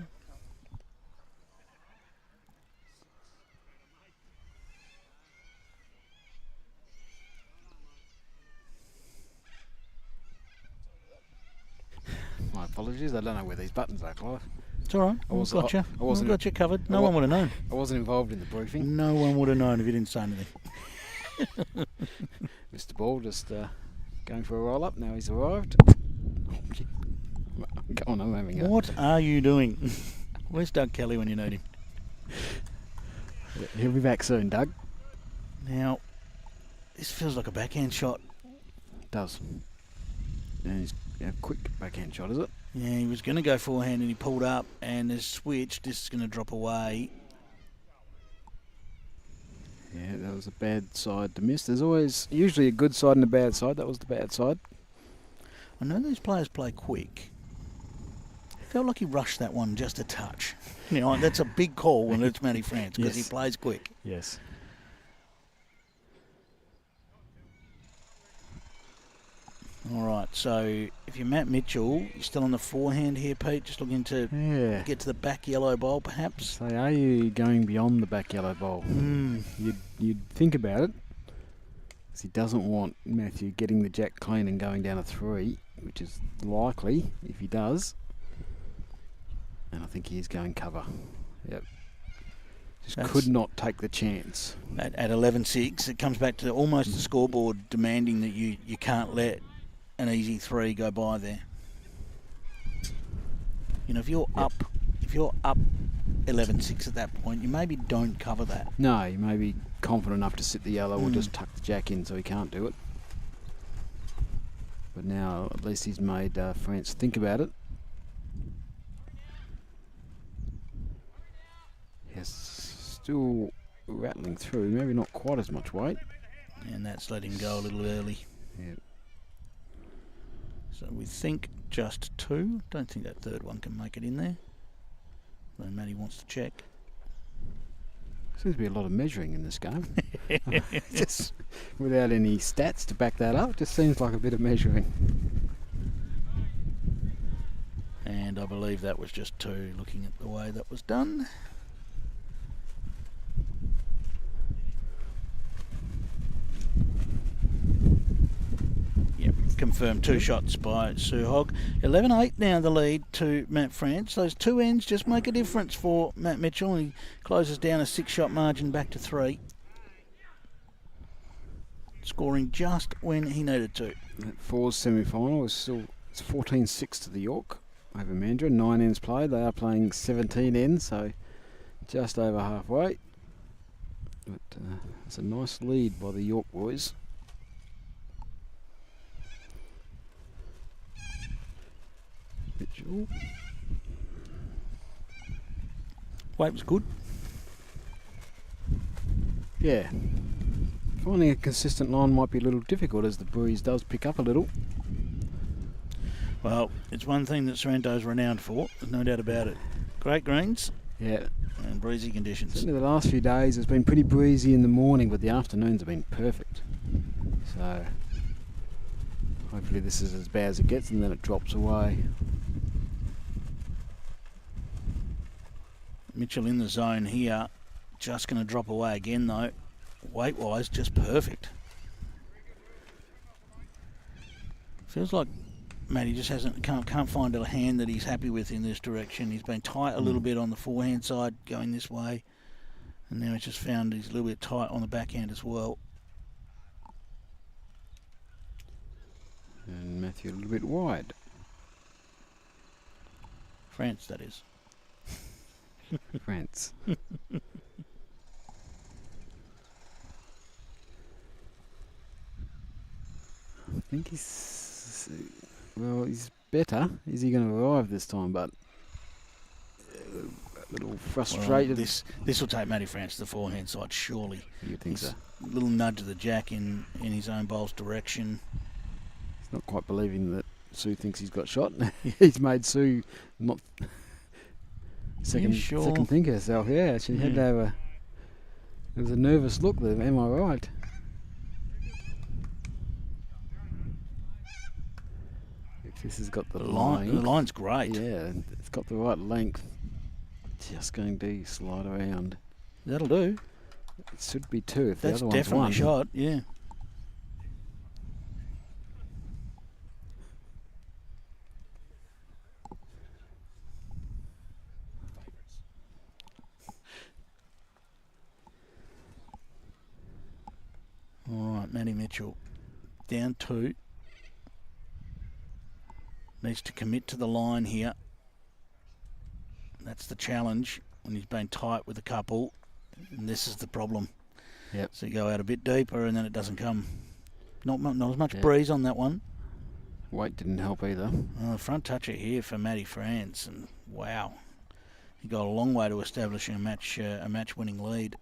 My apologies, I don't know where these buttons are, Clive. It's all right. I've got you. I've got you covered. No one would have known. I wasn't involved in the briefing. No one would have known if you didn't say anything. Mr. Ball just going for a roll up. Now he's arrived. Go on, I'm having a... What are you doing? Where's Doug Kelly when you need him? He'll be back soon, Doug. Now, this feels like a backhand shot. It does. And he's a quick backhand shot, is it? Yeah, he was going to go forehand and he pulled up and has switched. This is going to drop away. Yeah, that was a bad side to miss. There's always usually a good side and a bad side. That was the bad side. I know these players play quick. Felt like he rushed that one just a touch. You know, that's a big call when it's Matty France because Yes. he plays quick. Yes. All right, so if you're Matt Mitchell, you're still on the forehand here, Pete, just looking to get to the back yellow bowl, perhaps. So are you going beyond the back yellow bowl? You'd think about it, because he doesn't want Matthew getting the jack clean and going down a 3, which is likely if he does. And I think he is going cover. Yep. Just could not take the chance. At 11-6, it comes back to almost the scoreboard demanding that you can't let an easy 3 go by there. You know, if you're up 11-6 at that point, you maybe don't cover that. No, you may be confident enough to sit the yellow or just tuck the jack in so he can't do it. But now at least he's made France think about it. Yes, still rattling through, maybe not quite as much weight. And that's let him go a little early. Yeah. So we think just 2. Don't think that third one can make it in there. Though Matty wants to check. Seems to be a lot of measuring in this game. Just without any stats to back that up, just seems like a bit of measuring. And I believe that was just 2, looking at the way that was done. Yep, confirmed 2 shots by Suhog. 11-8 now the lead to Matt France. Those 2 ends just make a difference for Matt Mitchell. He closes down a 6-shot margin back to 3. Scoring just when he needed to. That fours semi-final is still 14-6 to the York over Mandurah. 9 ends played. They are playing 17 ends, so just over halfway. But it's a nice lead by the York boys. Mitchell. Weight was good. Yeah. Finding a consistent line might be a little difficult as the breeze does pick up a little. Well, it's one thing that Sorrento's renowned for. There's no doubt about it. Great greens. Yeah. And breezy conditions. Certainly the last few days it's been pretty breezy in the morning, but the afternoons have been perfect. So hopefully this is as bad as it gets and then it drops away. Mitchell in the zone here. Just going to drop away again though. Weight-wise, just perfect. Feels like Matty just can't find a hand that he's happy with in this direction. He's been tight a little bit on the forehand side going this way. And now he's just found he's a little bit tight on the backhand as well. And Matthew a little bit wide. France, that is. France. I think he's better. Is he going to arrive this time? But a little frustrated. Well, this will take Matty France to the forehand side, surely. You think so? A little nudge of the jack in his own bowl's direction. He's not quite believing that Sue thinks he's got shot. He's made Sue not second think herself. Yeah, she had to have a. It was a nervous look there. Am I right? If this has got the line, the line's great. Yeah, it's got the right length. Just going to slide around. That'll do. It should be 2 if That's the other one's definitely 1. shot. Yeah. All right, Matty Mitchell down 2. Needs to commit to the line here. That's the challenge when he's been tight with a couple. And this is the problem. Yep. So you go out a bit deeper and then it doesn't come. Not as much breeze on that one. Weight didn't help either. Front toucher here for Matty France, and wow, he got a long way to establishing a match-winning lead.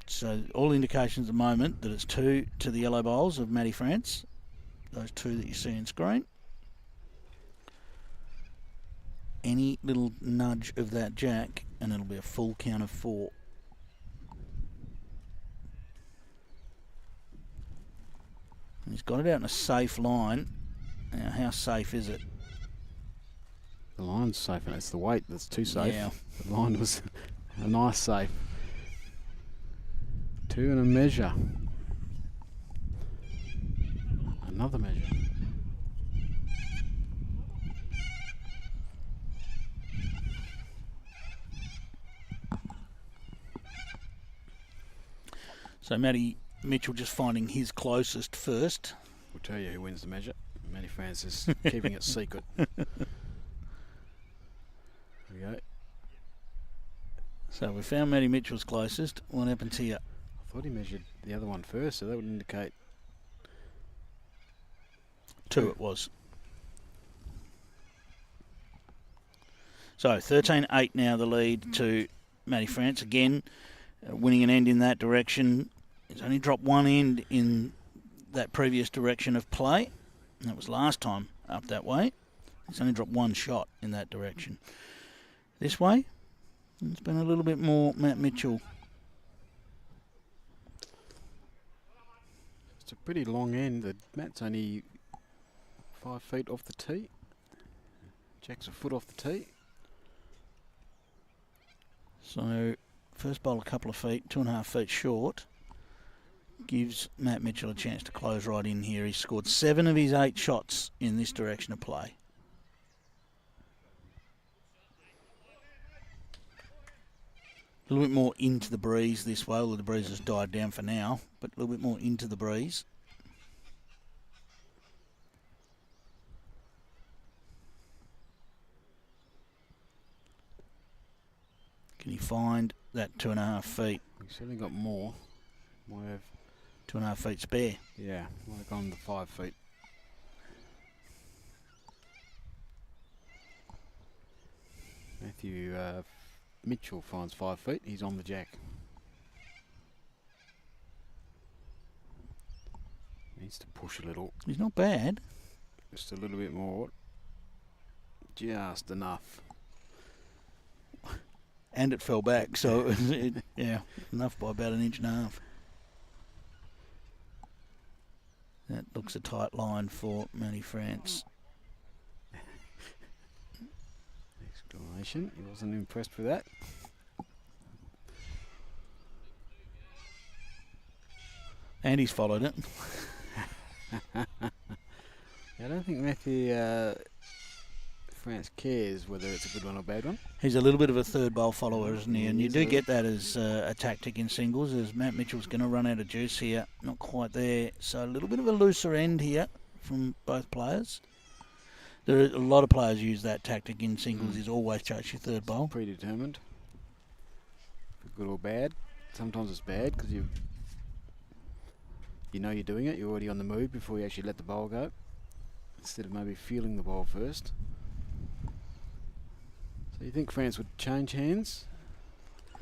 So all indications at the moment that it's 2 to the yellow bowls of Matty France. Those 2 that you see on screen. Any little nudge of that jack and it'll be a full count of 4. And he's got it out in a safe line. Now, how safe is it? The line's safe, and it's the weight that's too safe. Yeah. The line was a nice safe. 2 and a measure. Another measure. So Matty Mitchell just finding his closest first. We'll tell you who wins the measure. Matty France is keeping it secret. There we go. So we found Matty Mitchell's closest. What happens here? I thought he measured the other one first, so that would indicate 2 it was. So 13-8 now the lead to Matty France. Again, winning an end in that direction. He's only dropped 1 end in that previous direction of play. And that was last time up that way. He's only dropped 1 shot in that direction. This way, it's been a little bit more Matt Mitchell. it's a pretty long end. The Matt's only 5 feet off the tee. Jack's a foot off the tee. So first bowl a couple of feet, 2.5 feet short. Gives Matt Mitchell a chance to close right in here. He's scored 7 of his 8 shots in this direction of play. A little bit more into the breeze this way, although the breeze has died down for now, but a little bit more into the breeze. Can he find that 2.5 feet? He's certainly got more. Might have 2.5 feet spare. Yeah, might have gone to 5 feet. Matthew Mitchell finds 5 feet. He's on the jack. Needs to push a little. He's not bad. Just a little bit more. Just enough. And it fell back, so yeah, enough by about 1.5 inches. That looks a tight line for Matty France. Exclamation. He wasn't impressed with that. And he's followed it. I don't think Matthew France cares whether it's a good one or a bad one. He's a little bit of a third bowl follower, isn't he? And you do get that as a tactic in singles, as Matt Mitchell's going to run out of juice here. Not quite there. So a little bit of a looser end here from both players. There are a lot of players use that tactic in singles. Is always chase your third bowl. Predetermined. For good or bad. Sometimes it's bad because you know you're doing it. You're already on the move before you actually let the bowl go, instead of maybe feeling the ball first. So you think France would change hands?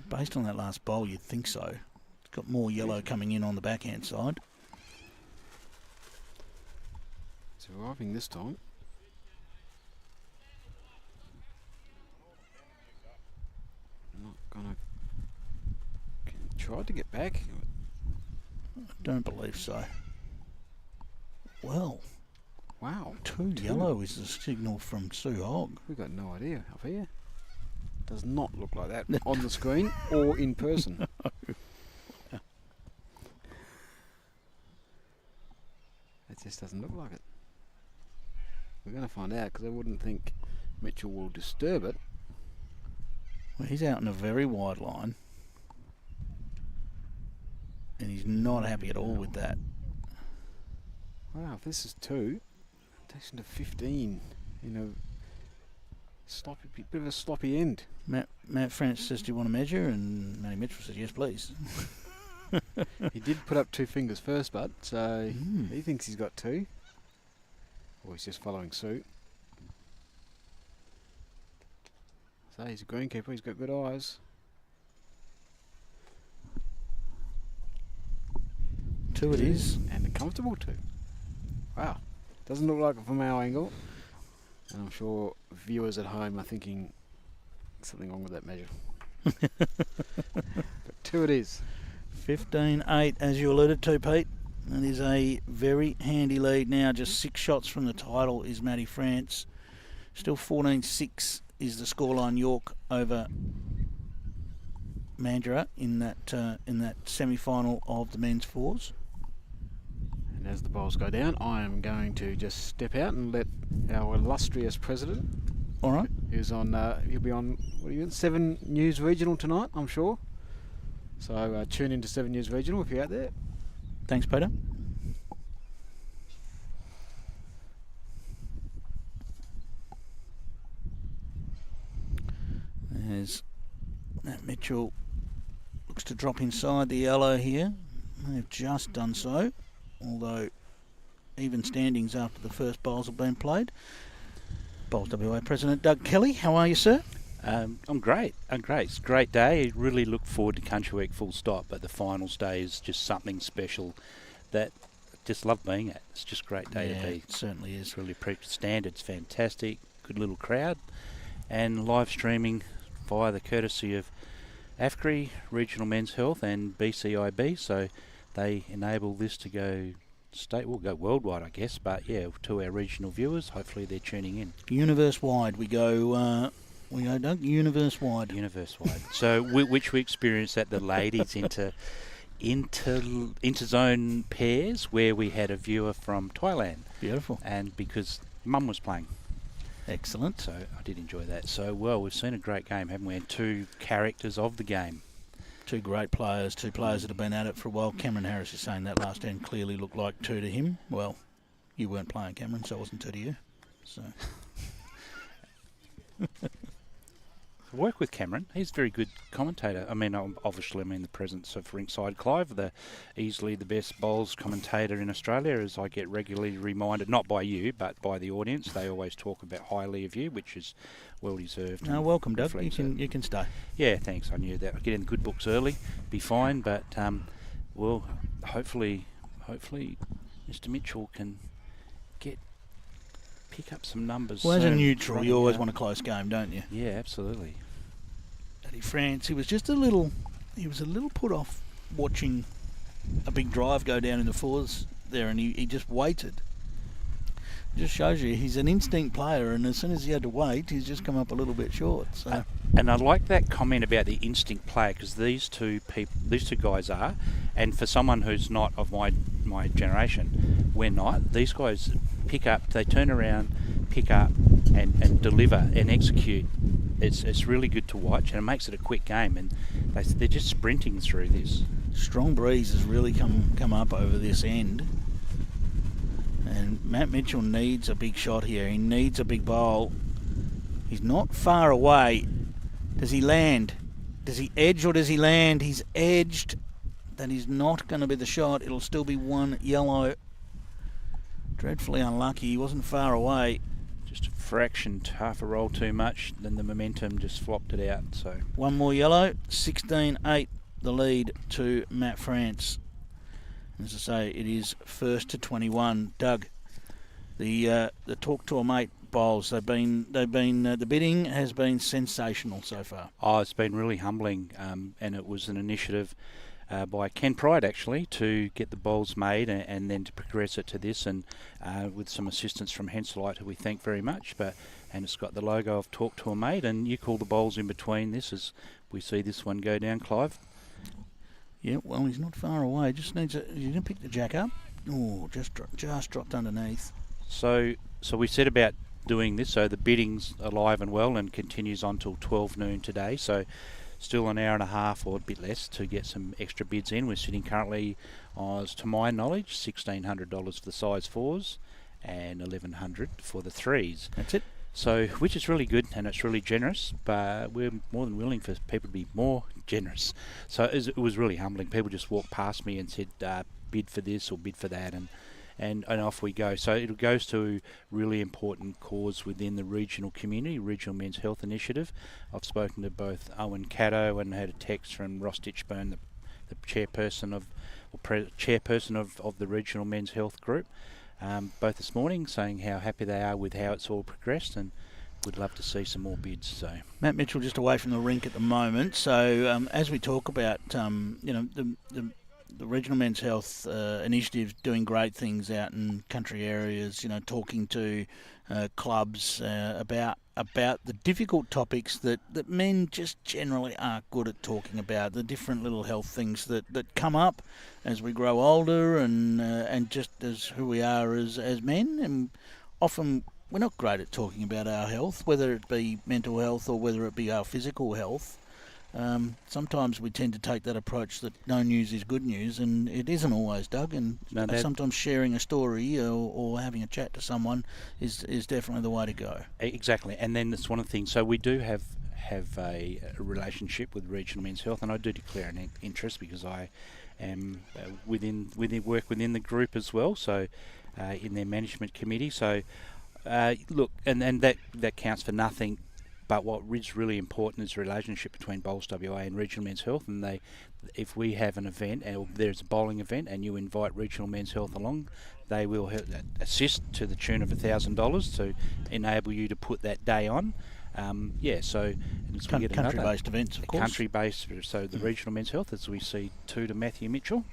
Based on that last bowl, you'd think so. It's got more yellow coming in on the backhand side. It's arriving this time. Not gonna. Tried to get back. I don't believe so. Well, Wow. two yellow is the signal from Sue Hogg. We've got no idea up here. Does not look like that on the screen or in person. It just doesn't look like it. We're going to find out because I wouldn't think Mitchell will disturb it. Well, he's out in a very wide line. And he's not happy at all with that. Wow, if this is 2, it takes him to 15 in a sloppy, bit of a sloppy end. Matt French says, do you want to measure? And Matty Mitchell says, yes, please. He did put up 2 fingers first, but so he thinks he's got 2. Or he's just following suit. So he's a greenkeeper, he's got good eyes. 2 it is. And a comfortable 2. Wow. Doesn't look like it from our angle. And I'm sure viewers at home are thinking something wrong with that measure. But 2 it is. 15-8, as you alluded to, Pete. That is a very handy lead now. Just 6 shots from the title is Matty France. Still 14-6 is the scoreline. York over Mandurah in that semi-final of the men's fours. And as the bowls go down, I am going to just step out and let our illustrious president, All right. who's on, he'll be on, what are you, 7 News Regional tonight, I'm sure. So tune into 7 News Regional if you're out there. Thanks, Peter. As Matt Mitchell looks to drop inside the yellow here. They've just done so, although even standings after the first bowls have been played. Bowls WA President Doug Kelly, how are you, sir? I'm great. It's a great day. I really look forward to Country Week full stop, but the finals day is just something special that I just love being at. It's just a great day to be. It certainly is. It's really standards fantastic, good little crowd, and live streaming via the courtesy of AFGRI, Regional Men's Health, and BCIB, so they enable this to go go worldwide, I guess, but yeah, to our regional viewers, hopefully they're tuning in. Universe-wide, we go, Doug, universe-wide. Universe-wide. So, which we experienced at the ladies interzone pairs, where we had a viewer from Thailand. Beautiful. And because Mum was playing. Excellent. So I did enjoy that. So, well, we've seen a great game, haven't we? And 2 characters of the game. 2 great players, 2 players that have been at it for a while. Cameron Harris is saying that last end clearly looked like 2 to him. Well, you weren't playing, Cameron, so it wasn't 2 to you. So Work with Cameron. He's a very good commentator. I mean, obviously, I'm in the presence of Ringside Clive, easily the best bowls commentator in Australia, as I get regularly reminded, not by you, but by the audience. They always talk about highly of you, which is well deserved. no, welcome, Doug. You can stay. Yeah, thanks. I knew that. I'd get in the good books early, be fine, but well, hopefully, Mr. Mitchell can pick up some numbers. Well, as a soon. neutral, you always want a close game, don't you? Yeah, absolutely. Matty France, he was a little put off watching a big drive go down in the fours there, and he just waited. It just shows you he's an instinct player, and as soon as he had to wait, he's just come up a little bit short. So. And I like that comment about the instinct player, because these two guys are, and for someone who's not of my generation, we're not. These guys pick up, they turn around, pick up, and deliver and execute. It's really good to watch, and it makes it a quick game, and they're just sprinting through this. Strong breeze has really come up over this end, And Matt Mitchell needs a big shot here. He needs a big bowl. He's not far away. Does he land? Does he edge or does he land? He's edged. That is not going to be the shot. It'll still be 1 yellow. Dreadfully unlucky. He wasn't far away. Just a fraction, half a roll too much, then the momentum just flopped it out. So 1 more yellow. 16-8 the lead to Matt France. As I say, it is first to 21. Doug, the Talk to a Mate bowls, the bidding has been sensational so far. Oh, it's been really humbling, and it was an initiative by Ken Pride actually to get the bowls made and then to progress it to this, and with some assistance from Henselite, who we thank very much. And it's got the logo of Talk to a Mate, and you call the bowls in between this as we see this one go down, Clive. Yeah, well, he's not far away. Just needs a. You didn't pick the jack up. Oh, just dropped underneath. So we set about doing this. So the bidding's alive and well and continues on till 12 noon today. So still an hour and a half or a bit less to get some extra bids in. We're sitting currently, to my knowledge, $1,600 for the size 4s and $1,100 for the 3s. That's it. So, which is really good and it's really generous, but we're more than willing for people to be more generous. So it was really humbling. People just walked past me and said, bid for this or bid for that, and off we go. So it goes to a really important cause within the regional community, Regional Men's Health Initiative. I've spoken to both Owen Caddo and had a text from Ross Ditchburn, the chairperson of the Regional Men's Health Group, both this morning, saying how happy they are with how it's all progressed and would love to see some more bids. So Matt Mitchell just away from the rink at the moment. So as we talk about, the Regional Men's Health Initiative doing great things out in country areas, talking to clubs about the difficult topics that men just generally aren't good at talking about, the different little health things that come up as we grow older and just as who we are as men. And often we're not great at talking about our health, whether it be mental health or whether it be our physical health. Sometimes we tend to take that approach that no news is good news, and it isn't always, Doug. And sometimes sharing a story or having a chat to someone is definitely the way to go. Exactly, and then it's one of the things. So we do have a relationship with Regional Men's Health, and I do declare an interest because I am work within the group as well. So in their management committee. So look, and that counts for nothing. But what is really important is the relationship between Bowls WA and Regional Men's Health. And if we have an event, or there's a bowling event, and you invite Regional Men's Health along, they will assist to the tune of $1,000 to enable you to put that day on. So country-based events, of course. Country-based. So the Regional Men's Health, as we see, 2 to Matthew Mitchell.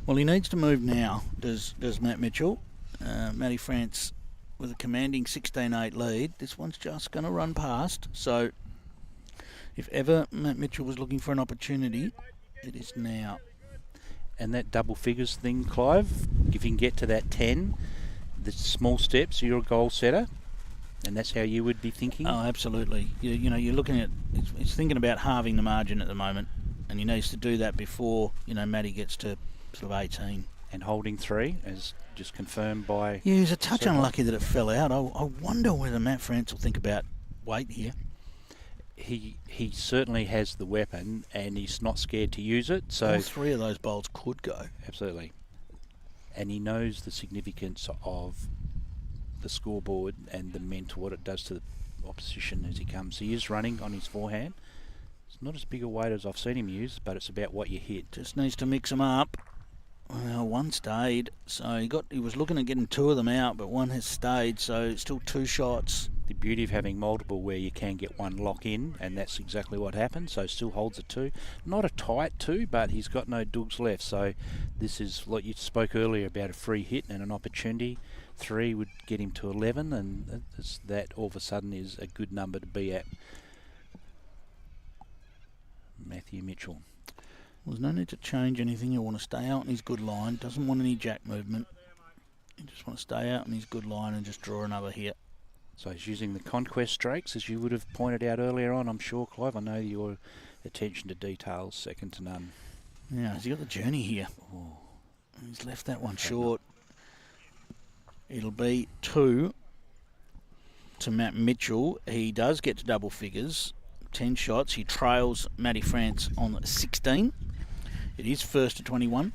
Well, he needs to move now. Does Matt Mitchell? Matty France with a commanding 16-8 lead. This one's just going to run past. So if ever Matt Mitchell was looking for an opportunity, it is now. And that double figures thing, Clive, if you can get to that 10, the small steps, you're a goal setter, and that's how you would be thinking? Oh, absolutely. You're looking at, it's thinking about halving the margin at the moment, and he needs to do that before, Matty gets to sort of 18. And holding 3, as just confirmed by... Yeah, he's a touch unlucky that it fell out. I wonder whether Matt France will think about weight here. He certainly has the weapon, and he's not scared to use it. So all 3 of those bowls could go. Absolutely. And he knows the significance of the scoreboard and the mental, what it does to the opposition as he comes. He is running on his forehand. It's not as big a weight as I've seen him use, but it's about what you hit. Just needs to mix them up. Well, one stayed, so he was looking at getting 2 of them out, but one has stayed, so still 2 shots. The beauty of having multiple where you can get one lock in, and that's exactly what happened. So still holds a 2. Not a tight 2, but he's got no dougs left. So this is what you spoke earlier about, a free hit and an opportunity. 3 would get him to 11, and that all of a sudden is a good number to be at. Matthew Mitchell. Well, there's no need to change anything. You want to stay out in his good line. Doesn't want any jack movement. You just want to stay out in his good line and just draw another hit. So he's using the conquest strokes, as you would have pointed out earlier on, I'm sure, Clive. I know your attention to details, second to none. Yeah, has he got the journey here? Oh, He's left that one short. It'll be 2 to Matt Mitchell. He does get to double figures. 10 shots. He trails Matty France on 16. It is first to 21.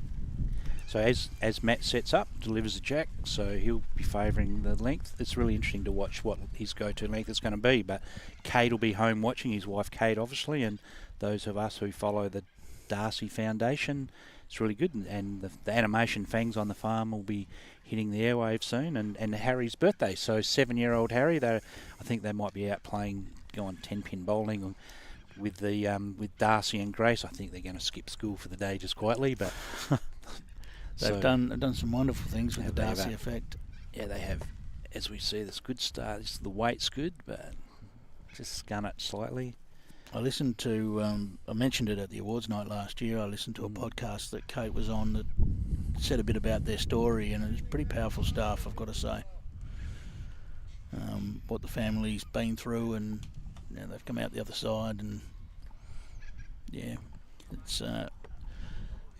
So as Matt sets up, delivers a jack, so he'll be favouring the length. It's really interesting to watch what his go-to length is going to be. But Kate will be home watching, his wife Kate obviously, and those of us who follow the Darcy Foundation, it's really good. And the animation fangs on the farm will be hitting the airwaves soon, and Harry's birthday. So 7-year-old Harry, I think they might be out playing, going 10-pin bowling with with Darcy and Grace. I think they're going to skip school for the day just quietly, but they've done some wonderful things with the Darcy effect. Yeah, they have. As we see, this good start. The weight's good, but just scun it slightly. I listened to, I mentioned it at the awards night last year, I listened to a podcast that Kate was on that said a bit about their story, and it was pretty powerful stuff, I've got to say. What the family's been through, and they've come out the other side, and it's,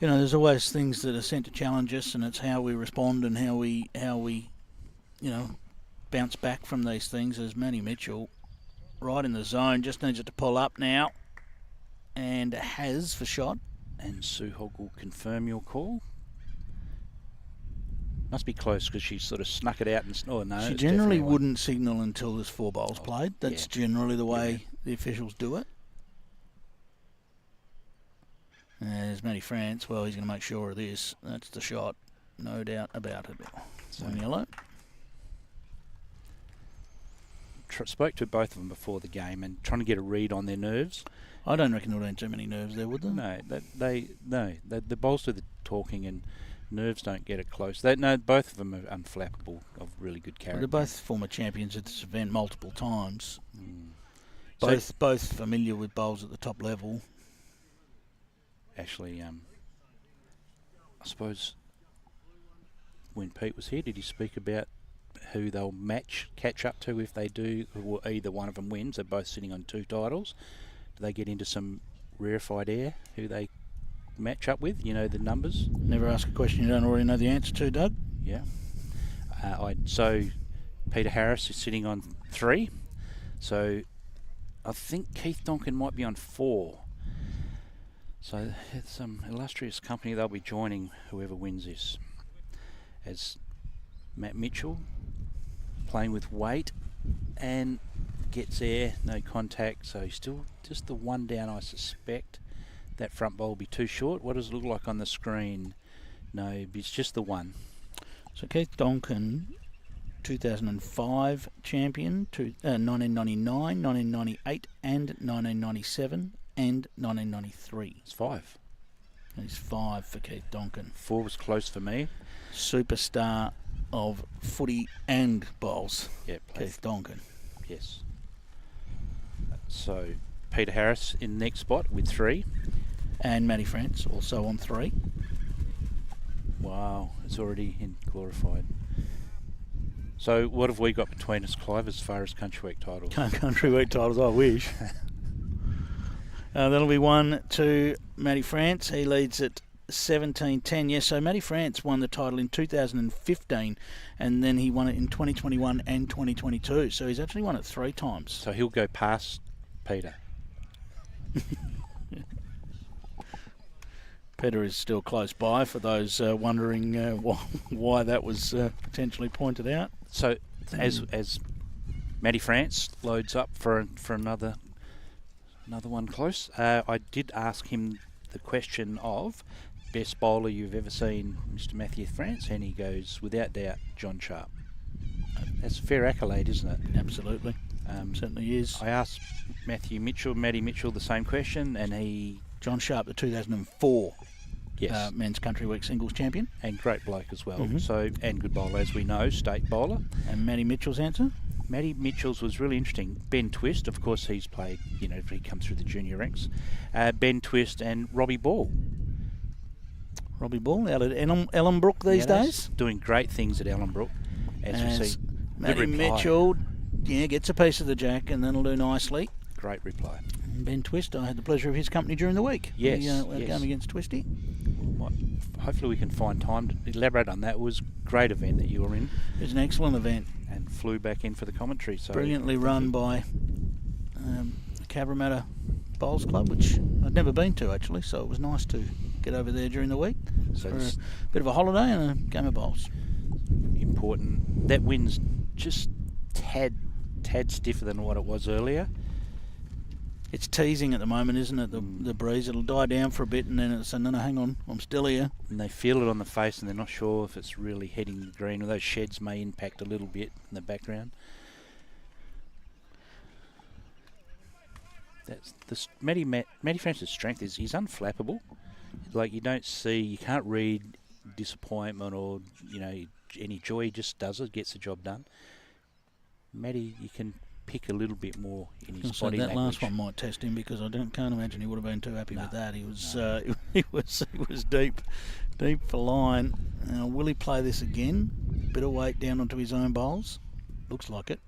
there's always things that are sent to challenge us, and it's how we respond and how we bounce back from these things. As Matty Mitchell, right in the zone, just needs it to pull up now, and has for shot. And Suhog will confirm your call. Must be close because she sort of snuck it out and She generally wouldn't signal until there's 4 bowls played. That's generally the way the officials do it. And there's Matty France. Well, he's going to make sure of this. That's the shot, no doubt about it. So on yellow. Spoke to both of them before the game and trying to get a read on their nerves. I don't reckon there would be too many nerves there, would there? No, the bowls do the talking and nerves don't get it close. Both of them are unflappable, of really good character. Well, they're both former champions at this event multiple times. Mm. Both familiar with bowls at the top level. Actually, I suppose when Pete was here, did he speak about who they'll catch up to if they do, or either one of them wins? They're both sitting on 2 titles. Do they get into some rarefied air, who they match up with? You know the numbers? Never ask a question you don't already know the answer to, Doug. Yeah. So Peter Harris is sitting on 3. So I think Keith Donkin might be on 4. So it's some illustrious company they'll be joining, whoever wins this. As Matt Mitchell playing with weight and gets air, no contact, so he's still just the one down, I suspect. That front bowl will be too short. What does it look like on the screen? No, it's just the one. So Keith Donkin, 2005 champion, 1999, 1998 and 1997 and 1993. It's 5. He's 5 for Keith Donkin. 4 was close for me. Superstar of footy and bowls. Yep. Keith Donkin. Yes. So Peter Harris in the next spot with 3. And Matty France also on 3. Wow, it's already in glorified. So what have we got between us, Clive, as far as Country Week titles? Country Week titles, I wish. That'll be 1 to Matty France. He leads at 17-10. Yes, so Matty France won the title in 2015, and then he won it in 2021 and 2022. So he's actually won it 3 times. So he'll go past Peter. Peter is still close by, for those wondering why that was potentially pointed out. So as Matty France loads up for another one close, I did ask him the question of best bowler you've ever seen, Mr. Matthew France, and he goes, without doubt, John Sharp. That's a fair accolade, isn't it? Absolutely. Certainly is. I asked Matty Mitchell the same question, and he... John Sharp, the 2004 yes. Men's Country Week singles champion. And great bloke as well. Mm-hmm. So, and good bowler, as we know, state bowler. And Matty Mitchell's answer? Matty Mitchell's was really interesting. Ben Twist, of course, he's played, he comes through the junior ranks. Ben Twist and Robbie Ball. Robbie Ball out at Ellenbrook these days. Doing great things at Ellenbrook, as we see. Matty Mitchell gets a piece of the jack, and then will do nicely. Great reply. And Ben Twist, I had the pleasure of his company during the week. Yes. Game against Twisty. Might hopefully we can find time to elaborate on that. It was a great event that you were in. It was an excellent event. And flew back in for the commentary. So Brilliantly run by the Cabramatta Bowls Club, which I'd never been to actually, so it was nice to get over there during the week So for a it's bit of a holiday and a game of bowls. important. That wind's just tad stiffer than what it was earlier. It's teasing at the moment, isn't it? The breeze, it'll die down for a bit and then it's no, hang on, I'm still here. And they feel it on the face and they're not sure if it's really heading the green, or those sheds may impact a little bit in the background. That's Matty Francis' strength is he's unflappable. Like you can't read disappointment or any joy. He just does it, gets the job done. Matty, you can pick a little bit more in his body that language. last one might test him because I can't imagine he would have been too happy with that. He was deep for line. Will he play this again? Bit of weight down onto his own bowls. Looks like it.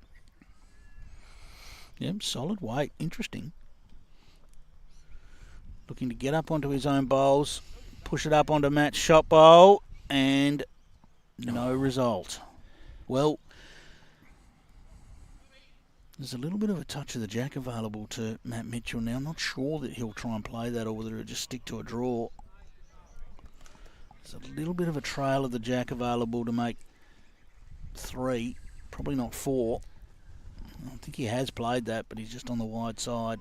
Yep, solid weight. Interesting. Looking to get up onto his own bowls, push it up onto Matt's shot bowl, and no result. Well, there's a little bit of a touch of the jack available to Matt Mitchell now. I'm not sure that he'll try and play that or whether he'll just stick to a draw. There's a little bit of a trail of the jack available to make 3, probably not 4. I think he has played that, but he's just on the wide side.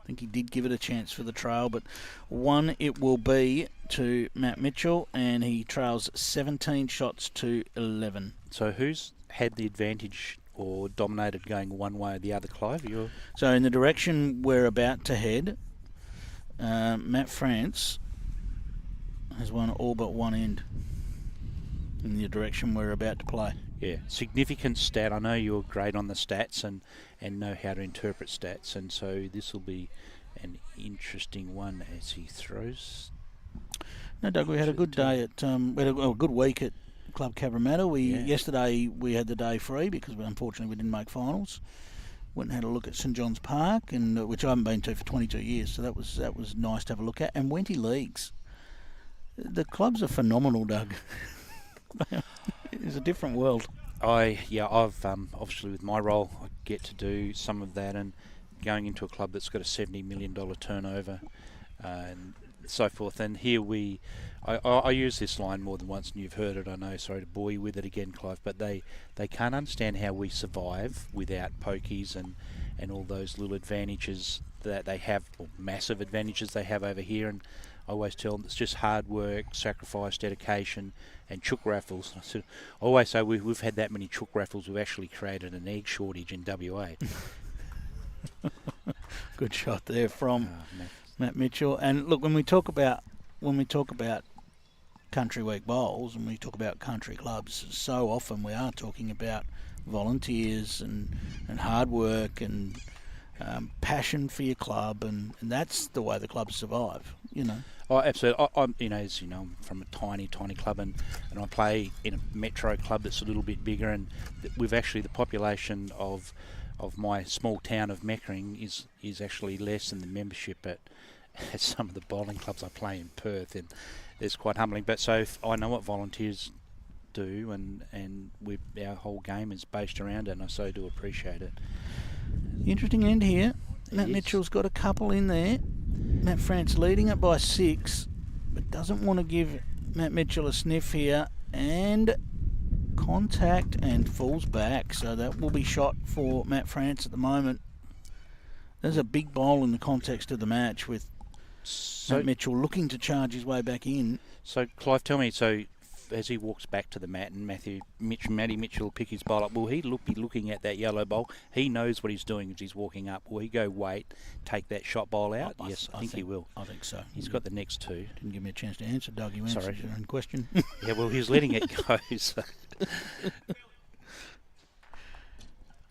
I think he did give it a chance for the trail, but 1 it will be to Matt Mitchell, and he trails 17 shots to 11. So who's had the advantage or dominated going one way or the other, Clive? So in the direction we're about to head, Matt France has won all but one end in the direction we're about to play. Yeah, significant stat. I know you're great on the stats and know how to interpret stats, and so this will be an interesting one as he throws. No, Doug, we had a good day at we had a good week at Club Cabramatta. Yesterday we had the day free because unfortunately we didn't make finals. Went and had a look at St John's Park, and which I haven't been to for 22 years, so that was nice to have a look at. And Wenty Leagues. The clubs are phenomenal, Doug. It's a different world. I've obviously with my role I get to do some of that, and going into a club that's got a $70 million turnover and so forth. And here I use this line more than once, and you've heard it. I know. Sorry to bore you with it again, Clive, but they can't understand how we survive without pokies and all those little advantages that they have, or massive advantages they have over here. And I always tell them it's just hard work, sacrifice, dedication, and chook raffles. I always say we've had that many chook raffles, we've actually created an egg shortage in WA. Good shot there from Matt Mitchell. And look, when we talk about country week bowls and we talk about country clubs, so often we are talking about volunteers and hard work and passion for your club, and that's the way the clubs survive. Oh, absolutely. I'm I'm from a tiny club, and I play in a metro club that's a little bit bigger, and we've actually, the population of my small town of Meckering is actually less than the membership at some of the bowling clubs I play in Perth, and it's quite humbling. But so I know what volunteers do, and our whole game is based around it, and I so do appreciate it. Interesting end here. Matt Mitchell's got a couple in there. Matt France leading it by 6, but doesn't want to give Matt Mitchell a sniff here, and contact and falls back, so that will be shot for Matt France at the moment. There's a big bowl in the context of the match with Matt Mitchell looking to charge his way back in. So Clive, tell me, so as he walks back to the mat and Matty Mitchell will pick his bowl up, will he be looking at that yellow bowl? He knows what he's doing as he's walking up. Will he go wait, take that shot bowl out? Yes, I think he will. I think so. He's got the next 2. Didn't give me a chance to answer, Doug. You answered your own question. Yeah, well, he's letting it go. So.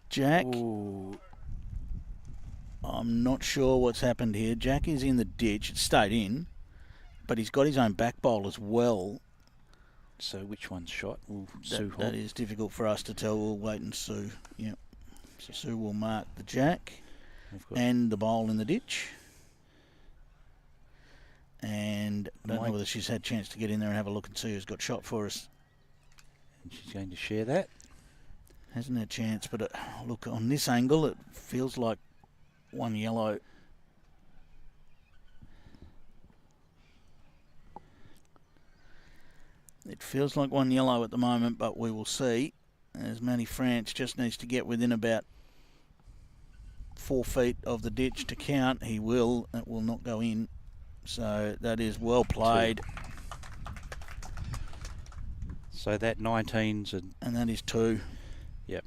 Jack. Ooh. I'm not sure what's happened here. Jack is in the ditch. It stayed in, but he's got his own back bowl as well. So which one's shot? That is difficult for us to tell. We'll wait and see. Yep. So Sue will mark the jack and the bowl in the ditch. And I don't know whether she's had a chance to get in there and have a look and see who's got shot for us. And she's going to share that. Hasn't had a chance, but look, on this angle, it feels like one yellow. It feels like one yellow at the moment, but we will see. As Matty France just needs to get within about 4 feet of the ditch to count. He will. It will not go in. So that is well played. 2. So that 19's and that is 2. Yep,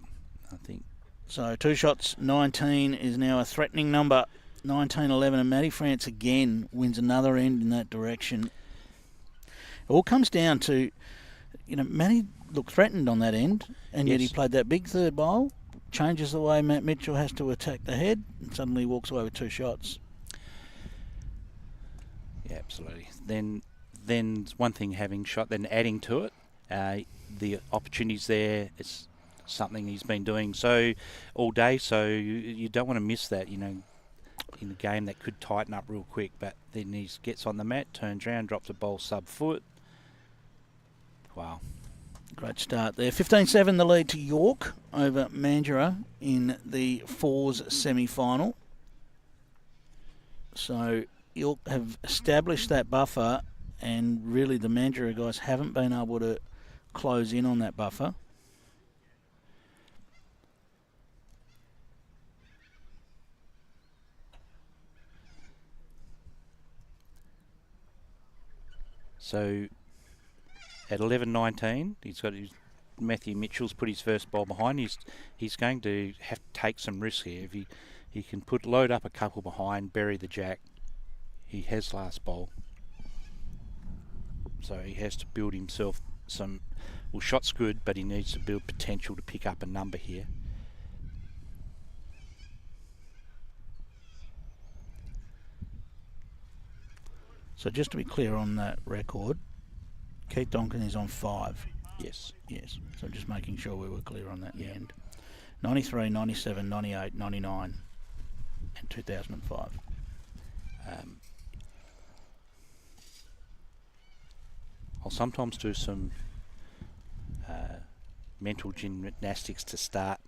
I think. So 2 shots, 19 is now a threatening number. 19-11, and Matty France again wins another end in that direction. It all comes down to, Matty looked threatened on that end, and yet he played that big third bowl, changes the way Matt Mitchell has to attack the head, and suddenly walks away with 2 shots. Yeah, absolutely. Then it's one thing having shot, then adding to it. The opportunities there, it's something he's been doing all day, so you don't want to miss that, in a game that could tighten up real quick. But then he gets on the mat, turns around, drops a bowl sub-foot. Wow. Great start there. 15-7 the lead to York over Mandurah in the 4s semi-final. So York have established that buffer, and really the Mandurah guys haven't been able to close in on that buffer. So at 11-19, he's got Matthew Mitchell's put his first ball behind. He's going to have to take some risk here. If he can load up a couple behind, bury the jack, he has last bowl. So he has to build himself some. Well, shot's good, but he needs to build potential to pick up a number here. So just to be clear on that record, Keith Donkin is on 5. Yes. Yes. So just making sure we were clear on that in the end. 93, 97, 98, 99, and 2005. I'll sometimes do some mental gymnastics to start.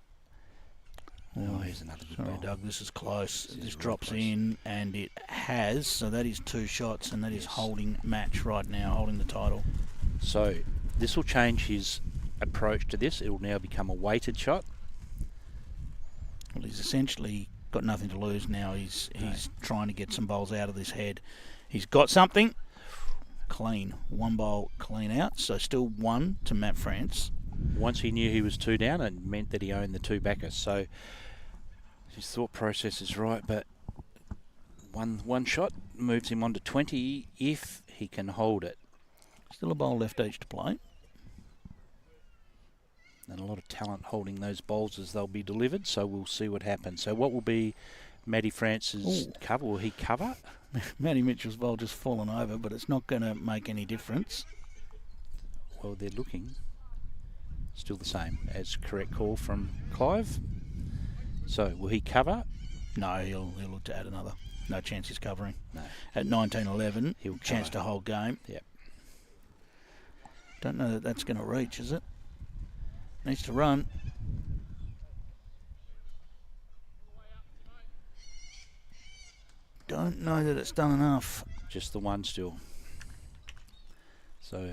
Oh, here's another good Sorry, ball. Doug, this is close. This real drops close. in, and it has. So that is 2 shots, and that is holding match right now, holding the title. So this will change his approach to this. It will now become a weighted shot. Well, he's essentially got nothing to lose now. He's trying to get some bowls out of this head. He's got something. Clean. 1 bowl clean out. So still 1 to Matt France. Once he knew he was 2 down, it meant that he owned the 2 backers. So his thought process is right, but one shot moves him on to 20 if he can hold it. Still a bowl left each to play. And a lot of talent holding those bowls as they'll be delivered, so we'll see what happens. So what will be Matty France's cover? Will he cover? Matty Mitchell's bowl just fallen over, but it's not going to make any difference. Well, they're looking still the same as correct call from Clive. So will he cover? No, he'll look to add another. No chance he's covering. No. At 19-11, He'll chance cover. to hold game. Yep. Don't know that that's going to reach, is it? Needs to run. Don't know that it's done enough. Just the 1 still. So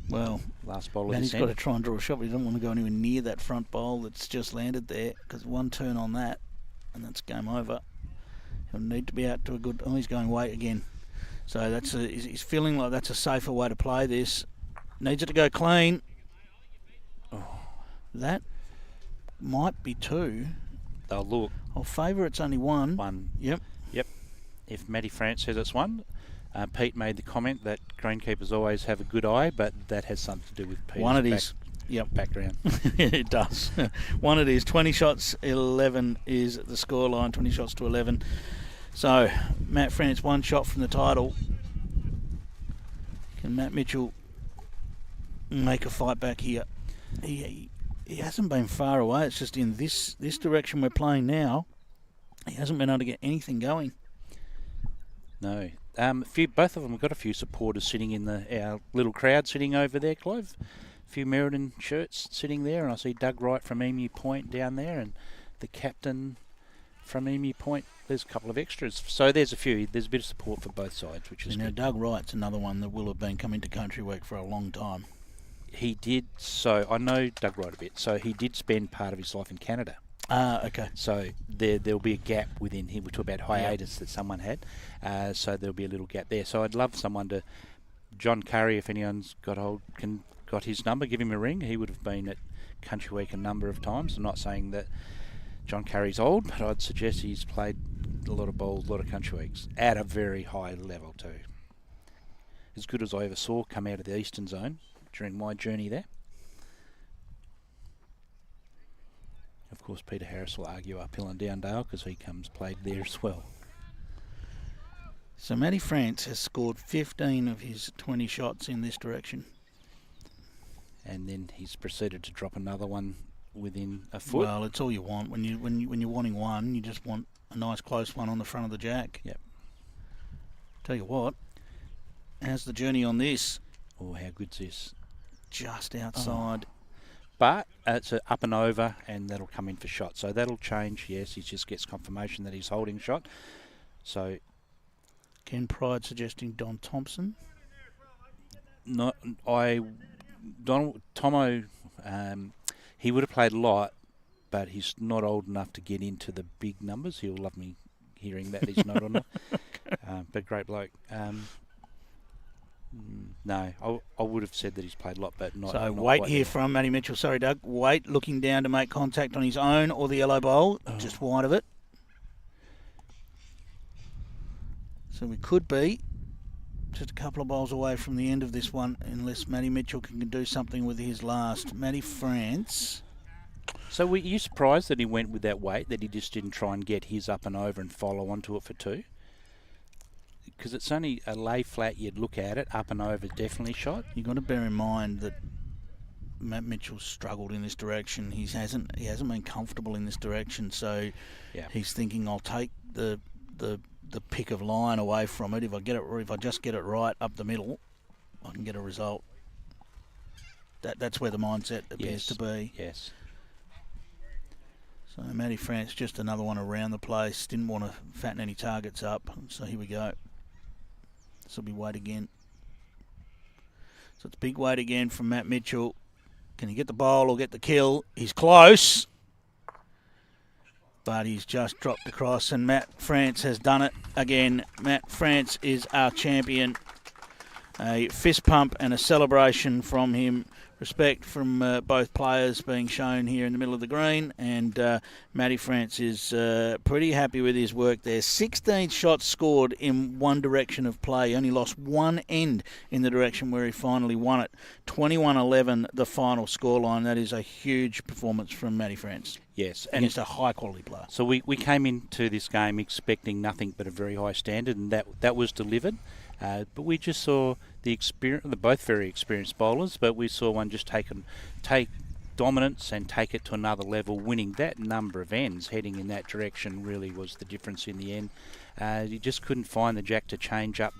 Well, last bowl of Matty's this got to end. try and draw a shot, but he doesn't want to go anywhere near that front bowl that's just landed there, because 1 turn on that, and that's game over. He'll need to be out to a good... Oh, he's going weight again. So he's feeling like that's a safer way to play this. Needs it to go clean. Oh, that might be 2. They'll look. I'll favour it's only 1. 1. Yep. If Matty France says it's 1, Pete made the comment that greenkeepers always have a good eye, but that has something to do with Pete's 1 it is. Yep. background. It does. 1 it is. 20 shots, 11 is the scoreline. 20 shots to 11. So, Matt France 1 shot from the title. Can Matt Mitchell make a fight back here? He hasn't been far away. It's just in this direction we're playing now. He hasn't been able to get anything going. No. Both of them have got a few supporters sitting in our little crowd sitting over there, Clive. A few Meriden shirts sitting there, and I see Doug Wright from Emu Point down there, and the captain from Emu Point. There's a couple of extras. So there's a few. There's a bit of support for both sides, which is Now, good. Doug Wright's another one that will have been coming to Country Week for a long time. He did. So I know Doug Wright a bit. So he did spend part of his life in Canada. Okay. So there'll be a gap within him. We talk about hiatus that someone had. So there'll be a little gap there. So I'd love someone to... John Curry, if anyone's got his number, give him a ring. He would have been at Country Week a number of times. I'm not saying that John Curry's old, but I'd suggest he's played a lot of bowls, a lot of Country Weeks, at a very high level too. As good as I ever saw come out of the Eastern Zone during my journey there. Of course, Peter Harris will argue uphill and down Dale because he played there as well. So Matty France has scored 15 of his 20 shots in this direction. And then he's proceeded to drop another one within a foot. Well, it's all you want. When you're wanting one, you just want a nice close one on the front of the jack. Yep. Tell you what, how's the journey on this? Oh, how good's this? Just outside. But it's a up and over, and that'll come in for shot. So that'll change. Yes, he just gets confirmation that he's holding shot. So Ken Pride suggesting Don Thompson. Tomo, he would have played a lot, but he's not old enough to get into the big numbers. He'll love me hearing that he's not old enough. But great bloke. No, I would have said that he's played a lot, but not. So not Wait quite here yet. from Matty Mitchell. Sorry, Doug. Wait looking down to make contact on his own or the yellow bowl, just wide of it. So we could be just a couple of bowls away from the end of this one, unless Matty Mitchell can do something with his last. Matty France. So were you surprised that he went with that weight, that he just didn't try and get his up and over and follow onto it for two? Because it's only a lay flat, you'd look at it, up and over, definitely shot. You've got to bear in mind that Matt Mitchell's struggled in this direction. He hasn't been comfortable in this direction, so he's thinking, I'll take the pick of line away from it. If I just get it right up the middle, I can get a result. That's where the mindset appears to be. Yes. So Matty France, just another one around the place. Didn't want to fatten any targets up. So here we go. This will be weight again. So it's big weight again from Matt Mitchell. Can he get the bowl or get the kill? He's close. But he's just dropped across, and Matt France has done it again. Matt France is our champion. A fist pump and a celebration from him. Respect from both players being shown here in the middle of the green, and Matty France is pretty happy with his work there. 16 shots scored in one direction of play. He only lost one end in the direction where he finally won it. 21-11 the final scoreline. That is a huge performance from Matty France. Yes. Against a high-quality player. So we came into this game expecting nothing but a very high standard, and that was delivered. But we just saw they're both very experienced bowlers, but we saw one just take dominance and take it to another level, winning that number of ends, heading in that direction really was the difference in the end. You just couldn't find the jack to change up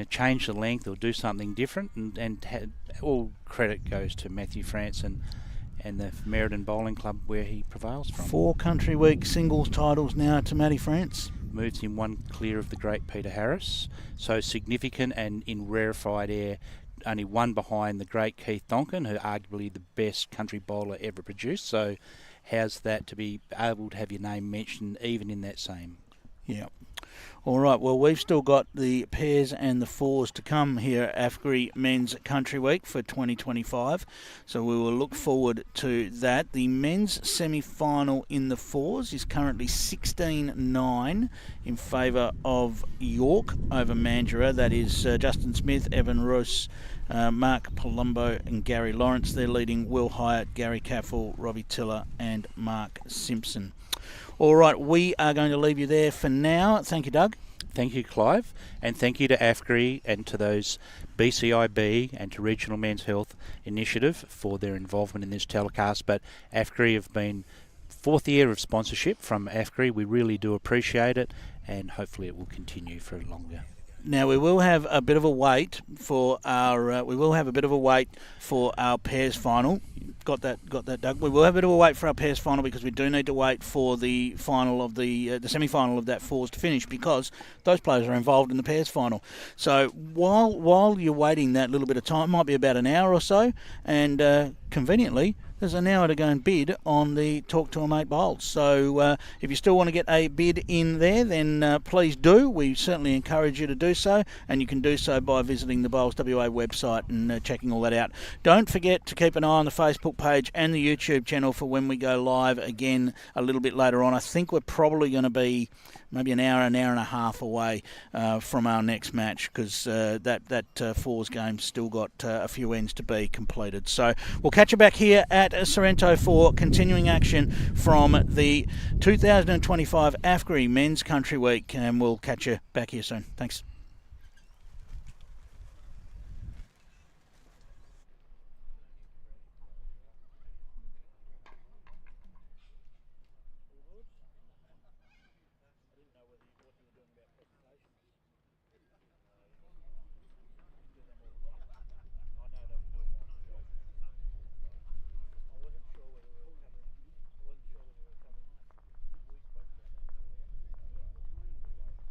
change the length or do something different, and all credit goes to Matthew France and the Meriden Bowling Club where he prevails from. 4 Country Week singles titles now to Matty France. Moves him one clear of the great Peter Harris. So significant, and in rarefied air, only one behind the great Keith Donkin, who arguably the best country bowler ever produced. So how's that to be able to have your name mentioned even in that same? Yeah. All right, well, we've still got the pairs and the fours to come here at AFGRI Men's Country Week for 2025, so we will look forward to that. The men's semi-final in the fours is currently 16-9 in favour of York over Mandurah. That is Justin Smith, Evan Roos, Mark Palumbo and Gary Lawrence. They're leading Will Hyatt, Gary Caffell, Robbie Tiller and Mark Simpson. All right, we are going to leave you there for now. Thank you, Doug. Thank you, Clive. And thank you to AFGRI and to those BCIB and to Regional Men's Health Initiative for their involvement in this telecast. But AFGRI have been 4th year of sponsorship from AFGRI. We really do appreciate it. and hopefully it will continue for longer. Now we will have a bit of a wait for our pairs final. Got that, Doug. We will have a bit of a wait for our pairs final because we do need to wait for the final of the semi-final of that fours to finish because those players are involved in the pairs final. So while you're waiting that little bit of time, it might be about an hour or so, and conveniently, there's an hour to go and bid on the Talk to a Mate bowls. So if you still want to get a bid in there, then please do. We certainly encourage you to do so, and you can do so by visiting the Bowls WA website and checking all that out. Don't forget to keep an eye on the Facebook page and the YouTube channel for when we go live again a little bit later on. I think we're probably going to be maybe an hour and a half away from our next match because that fours game's still got a few ends to be completed. So we'll catch you back here at Sorrento for continuing action from the 2025 AFGRI Men's Country Week, and we'll catch you back here soon. Thanks.